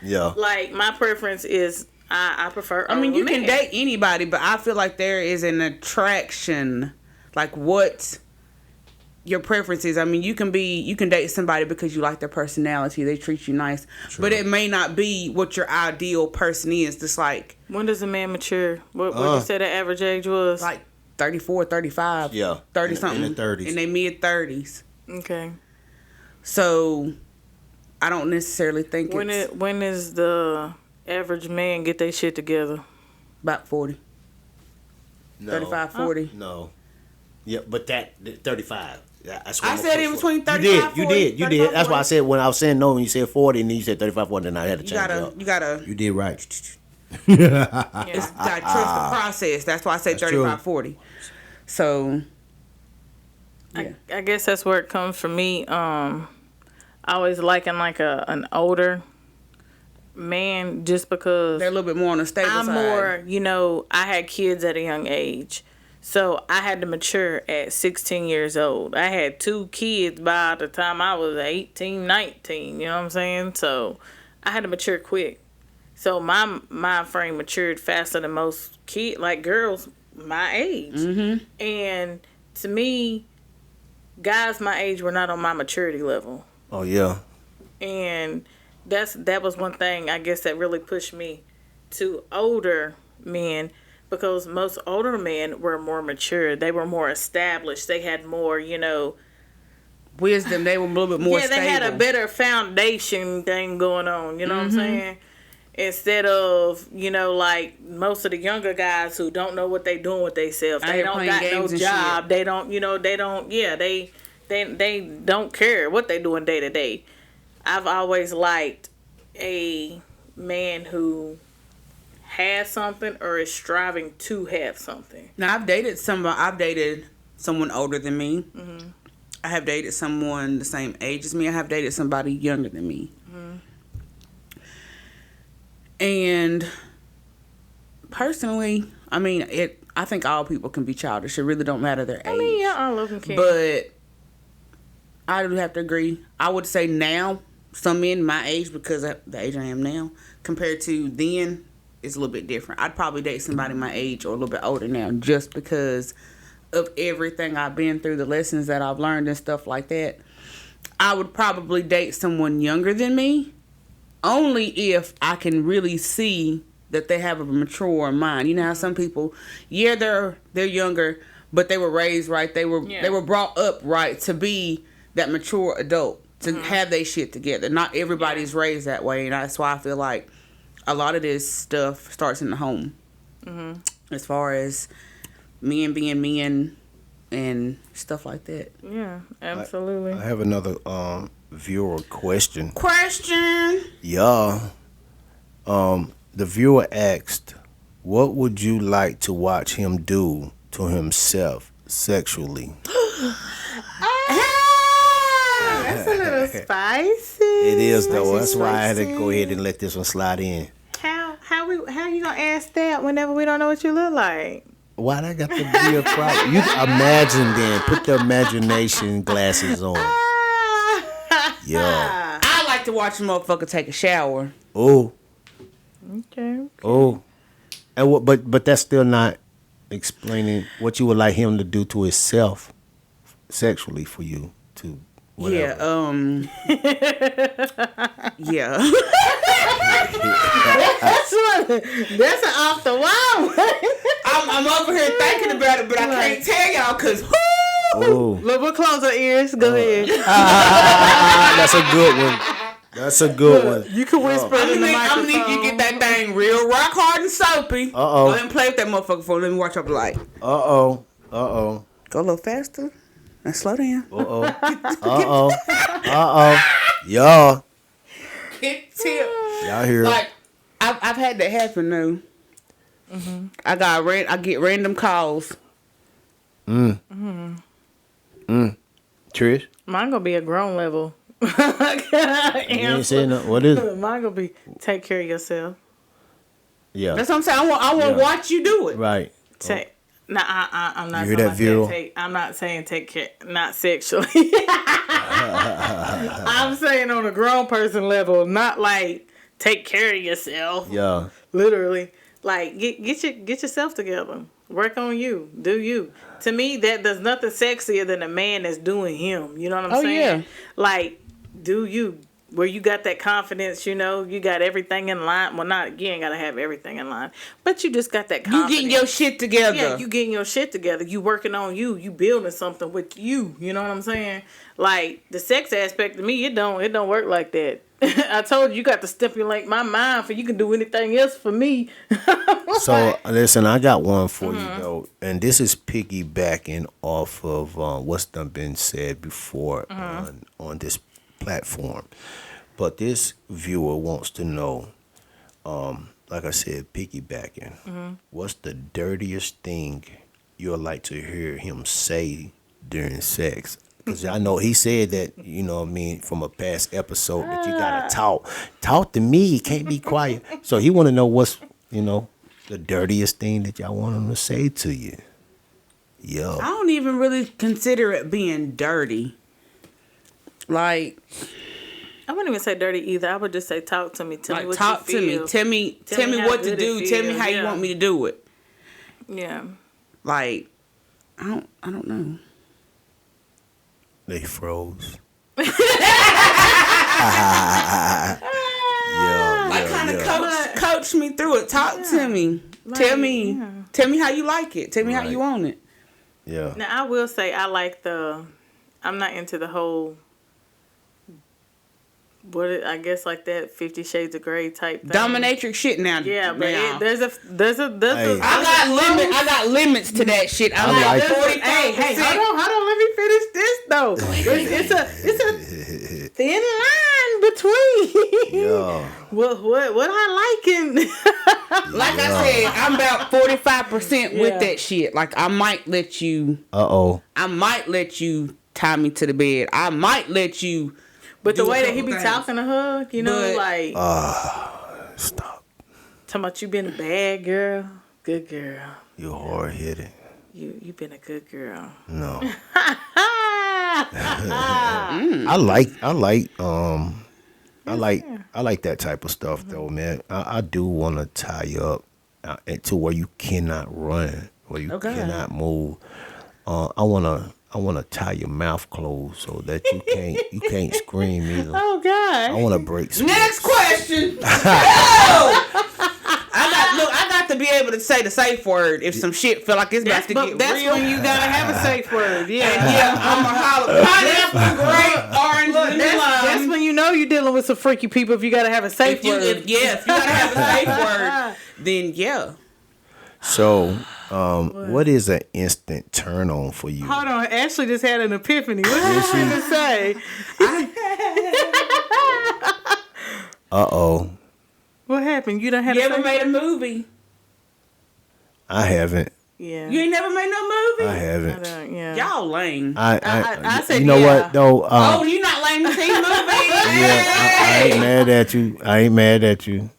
Yeah. Like my preference is I prefer. I mean, you can men. date anybody, but I feel like there is an attraction, like what your preference is. I mean, you can date somebody because you like their personality, they treat you nice, but it may not be what your ideal person is. Just like When does a man mature? What you said the average age was? like 34, 35, Yeah. 30 In the something, 30s. in their mid 30s. Okay. So I don't necessarily think it's When is the average man get their shit together? about 40, No. 35, 40. No. Yeah, but that 35. That's what I I'm said it push between for. 35, You 40, did. 35, That's why I 40. said when I was saying no, when you said 40 and then you said 35, 40, then I had to You change it up. gotta, you gotta. You did right. It's gotta trust the process. That's why I say That's 35, true. 40. So, yeah. I guess that's where it comes from me. I always liking like an older man just because They're a little bit more on the stable I'm side. more, I had kids at a young age. So I had to mature at 16 years old. I had 2 kids by the time I was 18, 19, you know what I'm saying? So I had to mature quick. So my mind frame matured faster than most girls my age. And to me, guys my age were not on my maturity level. Oh yeah. And that was one thing I guess that really pushed me to older men, because most older men were more mature. They were more established. They had more, Wisdom. They were a little bit more yeah, stable. they had a better foundation thing going on. You know what I'm saying? Instead of, like most of the younger guys who don't know what they doing with themselves. They don't got no job. Shit. They don't, they don't care what they doing day to day. I've always liked a man who has something or is striving to have something. Now, I've dated someone older than me. I have dated someone the same age as me. I have dated somebody younger than me. And personally, I think all people can be childish. It really don't matter their age. Yeah, all of them can. But I do have to agree. I would say now, some men my age, because of the age I am now, compared to then, it's a little bit different. I'd probably date somebody my age or a little bit older now, just because of everything I've been through, the lessons that I've learned and stuff like that. I would probably date someone younger than me, only if I can really see that they have a mature mind. You know how some people, they're younger, but they were raised right. They were brought up right to be that mature adult, to have their shit together. Not everybody's raised that way, and that's why I feel like a lot of this stuff starts in the home. As far as men being men and stuff like that. Yeah, absolutely. I have another viewer question. Yeah. The viewer asked, what would you like to watch him do to himself sexually? That's a little spicy. It is, though. That's why I had to go ahead and let this one slide in. How you gonna ask that whenever we don't know what you look like? Why that got to be a problem? You imagine then. Put the imagination glasses on. Yeah. I like to watch a motherfucker take a shower. Oh. Okay. Oh. And what? But that's still not explaining what you would like him to do to himself sexually for you to. Whatever. Yeah. That's an off the wall one. I'm over here thinking about it, but I can't tell y'all because Oh. Look, we'll close our ears. Go ahead. That's a good one. That's a good one. You can whisper in the microphone. I'm gonna need you to get that thing real rock hard and soapy. Uh-oh. Let me play with that motherfucker for. Let me watch up the light. Uh-oh. Go a little faster and slow down. Y'all. Tip. Y'all hear? Like I've had that happen though. I get random calls. Trish? Mine gonna be a grown level. You ain't saying nothing. What is it? Mine gonna be take care of yourself. Yeah. That's what I'm saying. I want to watch you do it. Right. Take. Nah, I'm not. You hear that, Vero? I'm not saying take care, not sexually. I'm saying on a grown person level, not like take care of yourself. Yeah. Literally, like get yourself together. Work on you. Do you. To me, there's nothing sexier than a man that's doing him. You know what I'm saying? Yeah. Like, do you. Where you got that confidence, you got everything in line. Well, you ain't got to have everything in line. But you just got that confidence. You getting your shit together. Yeah, you getting your shit together. You working on you. You building something with you. You know what I'm saying? Like, the sex aspect of me, it don't work like that. I told you got to stimulate my mind for you can do anything else for me. So, listen, I got one for you, though. And this is piggybacking off of what's done been said before on this platform. But this viewer wants to know, like I said, piggybacking, what's the dirtiest thing you'd like to hear him say during sex? Because I know he said that, from a past episode that you got to talk to me. You can't be quiet. So he want to know what's, the dirtiest thing that y'all want him to say to you. Yo. I don't even really consider it being dirty. Like, I wouldn't even say dirty either. I would just say talk to me. Tell me what you feel. Tell me what to do. Tell me how you want me to do it. Yeah. Like, I don't know. They froze. Like, kind of coach me through it. Talk to me. Like, Tell me how you like it. Tell me how you want it. Yeah. Now I will say I like I'm not into the whole. I guess like that 50 Shades of Grey type thing. Dominatrix shit now. Yeah, but now. there's a Hey. I got limits to that shit. I like it. 45%. Hey, hold on. Let me finish this though. It's a thin line between Yeah. what I like and Like I said, I'm about 45% with Yeah. that shit. Like I might let you tie me to the bed. I might let you. but the do a way that he couple be things. talking to her, you know, But- like Stop. talking about you been a bad girl, good girl. You hard headed. You been a good girl. No. Mm. I like that type of stuff though, man. I do want to tie you up to where you cannot run, where you Okay. cannot move. I wanna tie your mouth closed so that you can't scream either. Oh God. I wanna break some. Next question. I got to be able to say the safe word if some shit feel like it's about to get That's real. when you gotta have a safe word. Yeah. Yeah, I'm gonna holler pineapple, grape, orange, lemon, That's lime. when you know you're dealing with some freaky people if you gotta have a safe If you word. gotta have a safe word, then yeah. So, what is an instant turn on for you? Hold on, Ashley just had an epiphany. What did you trying to say? Uh-oh. What happened? You don't have You a ever safe made a movie? I haven't. Yeah. You ain't never made no movie? I haven't. don't, yeah. Y'all lame. I said you know yeah. what though? Oh, you not lame to see movies? Yeah, I ain't mad at you. I ain't mad at you.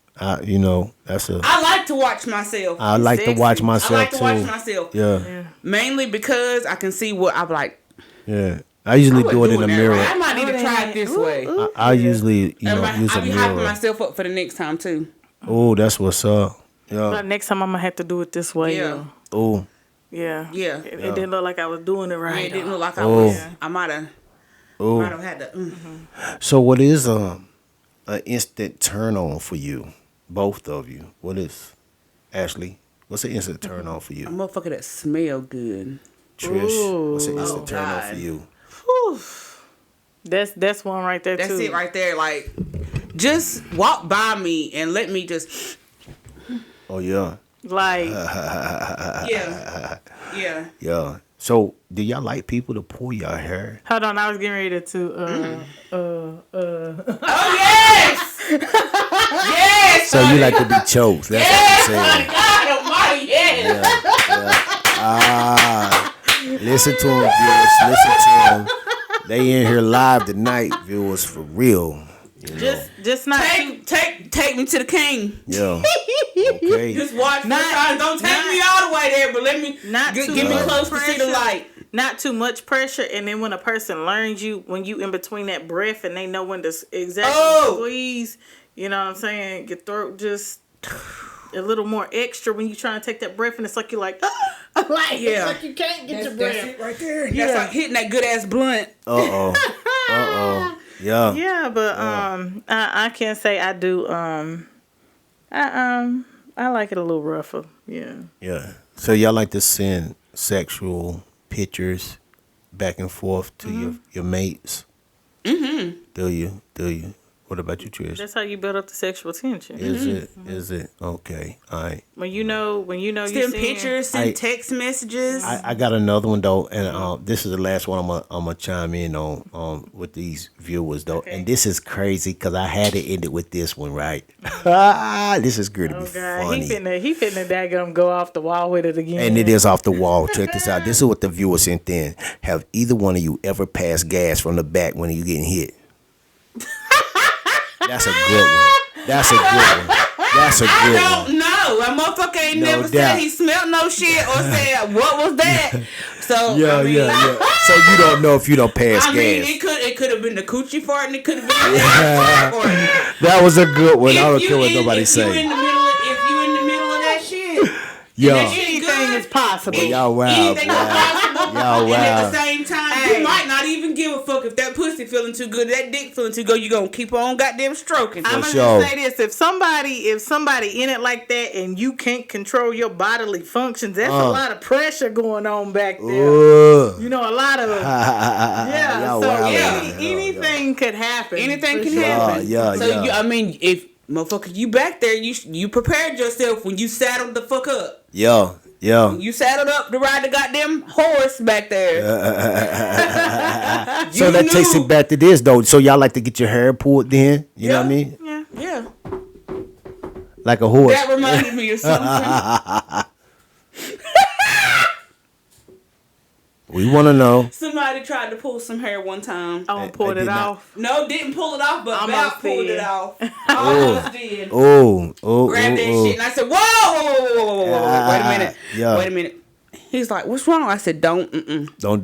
You know, that's a. I like to watch myself. I like to sexy. watch I myself like to too. watch myself. Yeah, Mainly because I can see what I'm like. yeah. I usually do it in the doing that mirror. right. I might need to try it this way. I usually, use I a be hyping mirror. myself up for the next time too. Oh, that's what's up. Yeah. But next time I'm gonna have to do it this way. Yeah. Oh, Yeah. Yeah. It didn't look like I was doing it right. It didn't look like I Oh. was. I might have oh. had to. So what is an instant turn on for you? Both of you. What is, Ashley? What's an instant turn on for A you? motherfucker that smell good. Trish, what's an instant turn on God. for you? Whew. That's one right there That's too. it right there. Like, just walk by me and let me just. Oh yeah, Like Yeah. Yeah. yeah. So do y'all like people to pull your hair? hold on, I was getting ready to Oh yes. Yes. So you like to be choked? That's what I'm saying. God Almighty. Yes. Listen to them, viewers. Listen to them. They in here live tonight, viewers, for real. You know? just not too, Take me to the king. Yeah. Okay. Just watch Not- the time. Don't take not- me all the way there, but let me not get too me much close to see the pressure. light. not too much pressure, and then when a person learns you, when you in between that breath and they know when to exactly squeeze, you know what I'm saying? Your throat just a little more extra when you trying to take that breath, and it's like you're like, like, Yeah. it's like you can't get your breath. right there. That's like hitting that good ass blunt. Yeah. Yeah, but I can't say I do. I like it a little rougher. Yeah. Yeah. So y'all like to send sexual pictures back and forth to your mates? Mm-hmm. Do you? What about you, Trish? That's how you build up the sexual tension. Is it? Okay. All right. When you know you Send seeing- pictures, send text messages. I got another one though, and this is the last one I'm gonna chime in on with these viewers though, Okay. and this is crazy because I had to end it with this one, right? This is going to Oh be God, funny, he finna daggum go off the wall with it again. and it is off the wall. Check this out. This is what the viewers sent in. Have either one of you ever passed gas from the back when you getting hit? That's a good one. That's a good one. That's a good one. I don't know. A motherfucker ain't No never doubt. said he smelled no shit or said what was that. So Yeah, I mean, yeah. So you don't know if you don't pass I mean, gas. it could have been the coochie fart, and it could have been the gas fart. That was a good one. I don't If care what you nobody if you in say. the middle of that shit, Yeah. that shit good, is possible. Y'all wild, Anything is boy. possible. Y'all And at wild. the same time, Hey. you might not even give a fuck if that pussy feeling too good, that dick feeling too good. You gonna keep on goddamn stroking. I'm gonna sure. just say this: if somebody in it like that, and you can't control your bodily functions, that's a lot of pressure going on back there. Ooh. You know, a lot of yeah. Y'all So wild, anything could happen. Anything for can sure. happen. Yeah, so yeah. you, I mean, if motherfucker, you back there, you prepared yourself when you saddled the fuck up. Yeah. You saddled up to ride the goddamn horse back there. So You that takes knew- it back to this though. So y'all like to get your hair pulled then? You know what I mean? Yeah. Yeah, Like a horse. that reminded me of something. We want to know. Somebody tried to pull some hair one time. I pulled did it not. off. No, didn't pull it off, but Almost about pulled did. it off. Almost did. Oh, Grabbed that shit and I said, whoa, wait a minute. Yeah. Wait a minute. He's like, what's wrong? I said, don't do that. Don't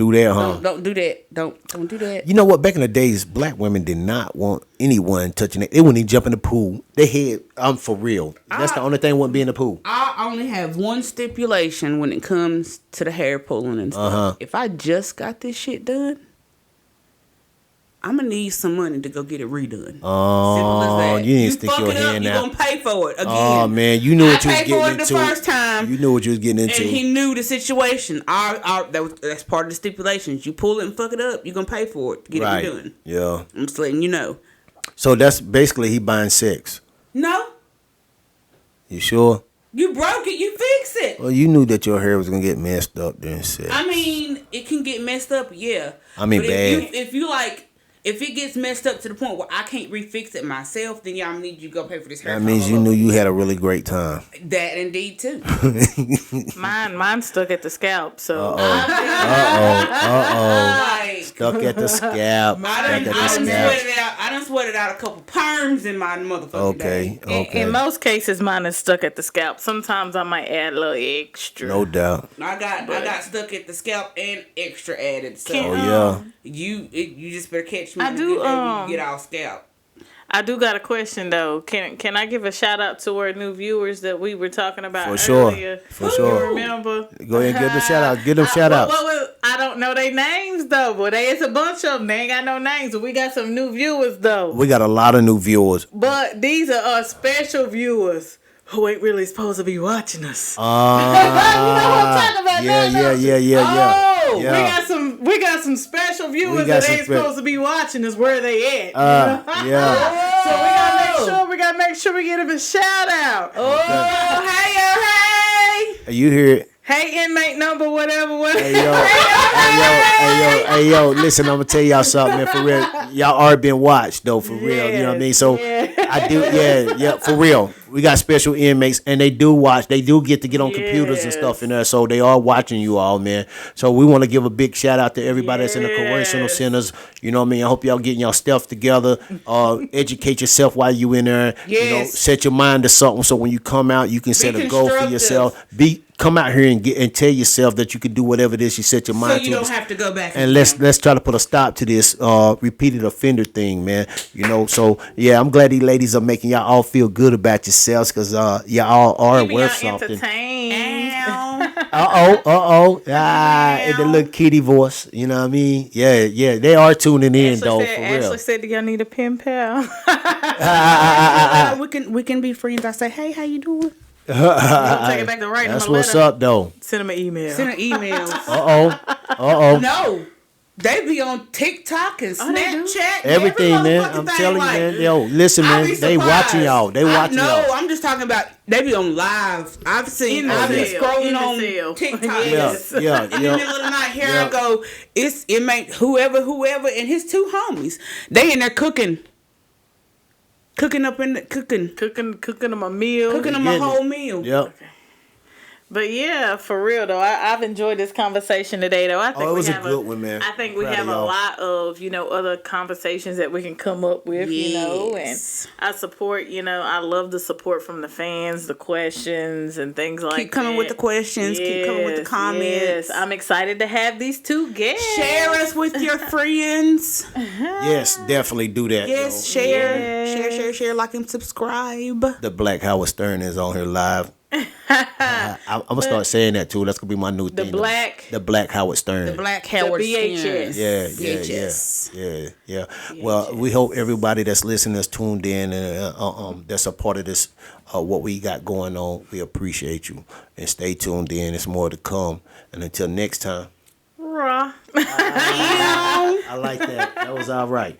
do that. Don't do that. You know what? Back in the days, black women did not want anyone touching it. They wouldn't even jump in the pool. They had, I'm for real. That's the only thing wouldn't be in the pool. I only have one stipulation when it comes to the hair pulling and stuff. If I just got this shit done, I'm gonna need some money to go get it redone. Oh, Simple as that. you didn't stick fuck your it up, hand you out. gonna pay for it again. Oh man, you knew what you was I paid getting for it into. the first time. You knew what you was getting into. And he knew the situation. That's part of the stipulations. You pull it and fuck it up, you're gonna pay for it to get right. it redone. Yeah. I'm just letting you know. So that's basically he buying sex. No, You sure? you broke it, you fix it. Well, you knew that your hair was gonna get messed up during sex. I mean, it can get messed up, yeah. I mean, but bad. If you like, if it gets messed up to the point where I can't refix it myself, then y'all need you to go pay for this hair. That means you knew you had a really great time. That indeed too. Mine stuck at the scalp. So Like, Stuck at the scalp. Stuck I at done the scalp. sweated out. I done sweated out a couple perms in my motherfucking Okay. day. Okay. in most cases, mine is stuck at the scalp. Sometimes I might add a little extra. No doubt. I got stuck at the scalp and extra added. So Can't- Oh yeah. you just better catch me. I on a do, good day when you get all scalp. I do got a question though. Can I give a shout out to our new viewers that we were talking about For sure. earlier? For sure. You remember? Go ahead and give them shout out. Give them shout outs. I don't know their names though, but it's a bunch of them. They ain't got no names, but we got some new viewers though. We got a lot of new viewers. But these are our special viewers who ain't really supposed to be watching us. You know what I'm talking about Yeah, now, don't you? yeah. We got some special viewers got that some ain't supposed to be watching us where they at. Yeah. So we gotta make sure we give them a shout out. Oh, hey. You hear it? Hey, inmate number whatever. Hey yo, listen, I'm gonna tell y'all something, man, for real. Y'all already been watched though, for real. You know what I mean? So I do, yeah, for real. We got special inmates and they do watch. They do get to get on computers and stuff in there, so they are watching you all, man. So we want to give a big shout out to everybody that's in the correctional centers. You know what I mean? I hope y'all getting y'all stuff together. Educate yourself while you in there. You know, Yes. set your mind to something so when you come out, you can set a goal for constructive. yourself. Come out here and tell yourself that you can do whatever it is you set your So mind you to. don't have to go back. And let's try to put a stop to this repeated offender thing, man. You know, so yeah, I'm glad these ladies are making y'all all feel good about yourselves, because y'all are Keeping worth y'all something. entertained. And the little kitty voice, you know what I mean? Yeah, they are tuning in though, for real. Ashley said, "Do y'all need a pen pal?" we can be friends. I say, hey, how you doing? Take it back to writing That's them a what's letter. up though. Send them an email. Send an email. No, No, they be on TikTok and Oh, they do? Snapchat. and everything, every man. motherfucking I'm thing, telling you, like, man. Yo, listen, I man. be They surprised. watching y'all. They watching No, y'all. I'm just talking about they be on live. I've In the been cell. scrolling In the on cell. TikTok. Yes. Yeah. In the middle of the night, here Yeah. I go. It's inmate whoever, and his two homies. They in there cooking them a meal, cooking them a Getting it. whole meal. Yep. But yeah, for real though, I've enjoyed this conversation today though. I think it was we a have good one, man. I think we Proud have of a y'all. lot of, other conversations that we can come up with, Yes. and I support, I love the support from the fans, the questions and things like that. Keep coming with the questions. Keep coming with the Yes, comments. yes. I'm excited to have these two guests. Share us with your friends. Yes, definitely do that. Yes, yo. share, like and subscribe. The Black Howard Stern is on here live. I'm gonna start saying that too. That's gonna be my new thing. The Black Howard Stern. The Black Howard BHS. Stern. Yeah. Well, we hope everybody that's listening is tuned in and that's a part of this, what we got going on. We appreciate you and stay tuned in. There's more to come. And until next time. Raw. I like that. That was all right.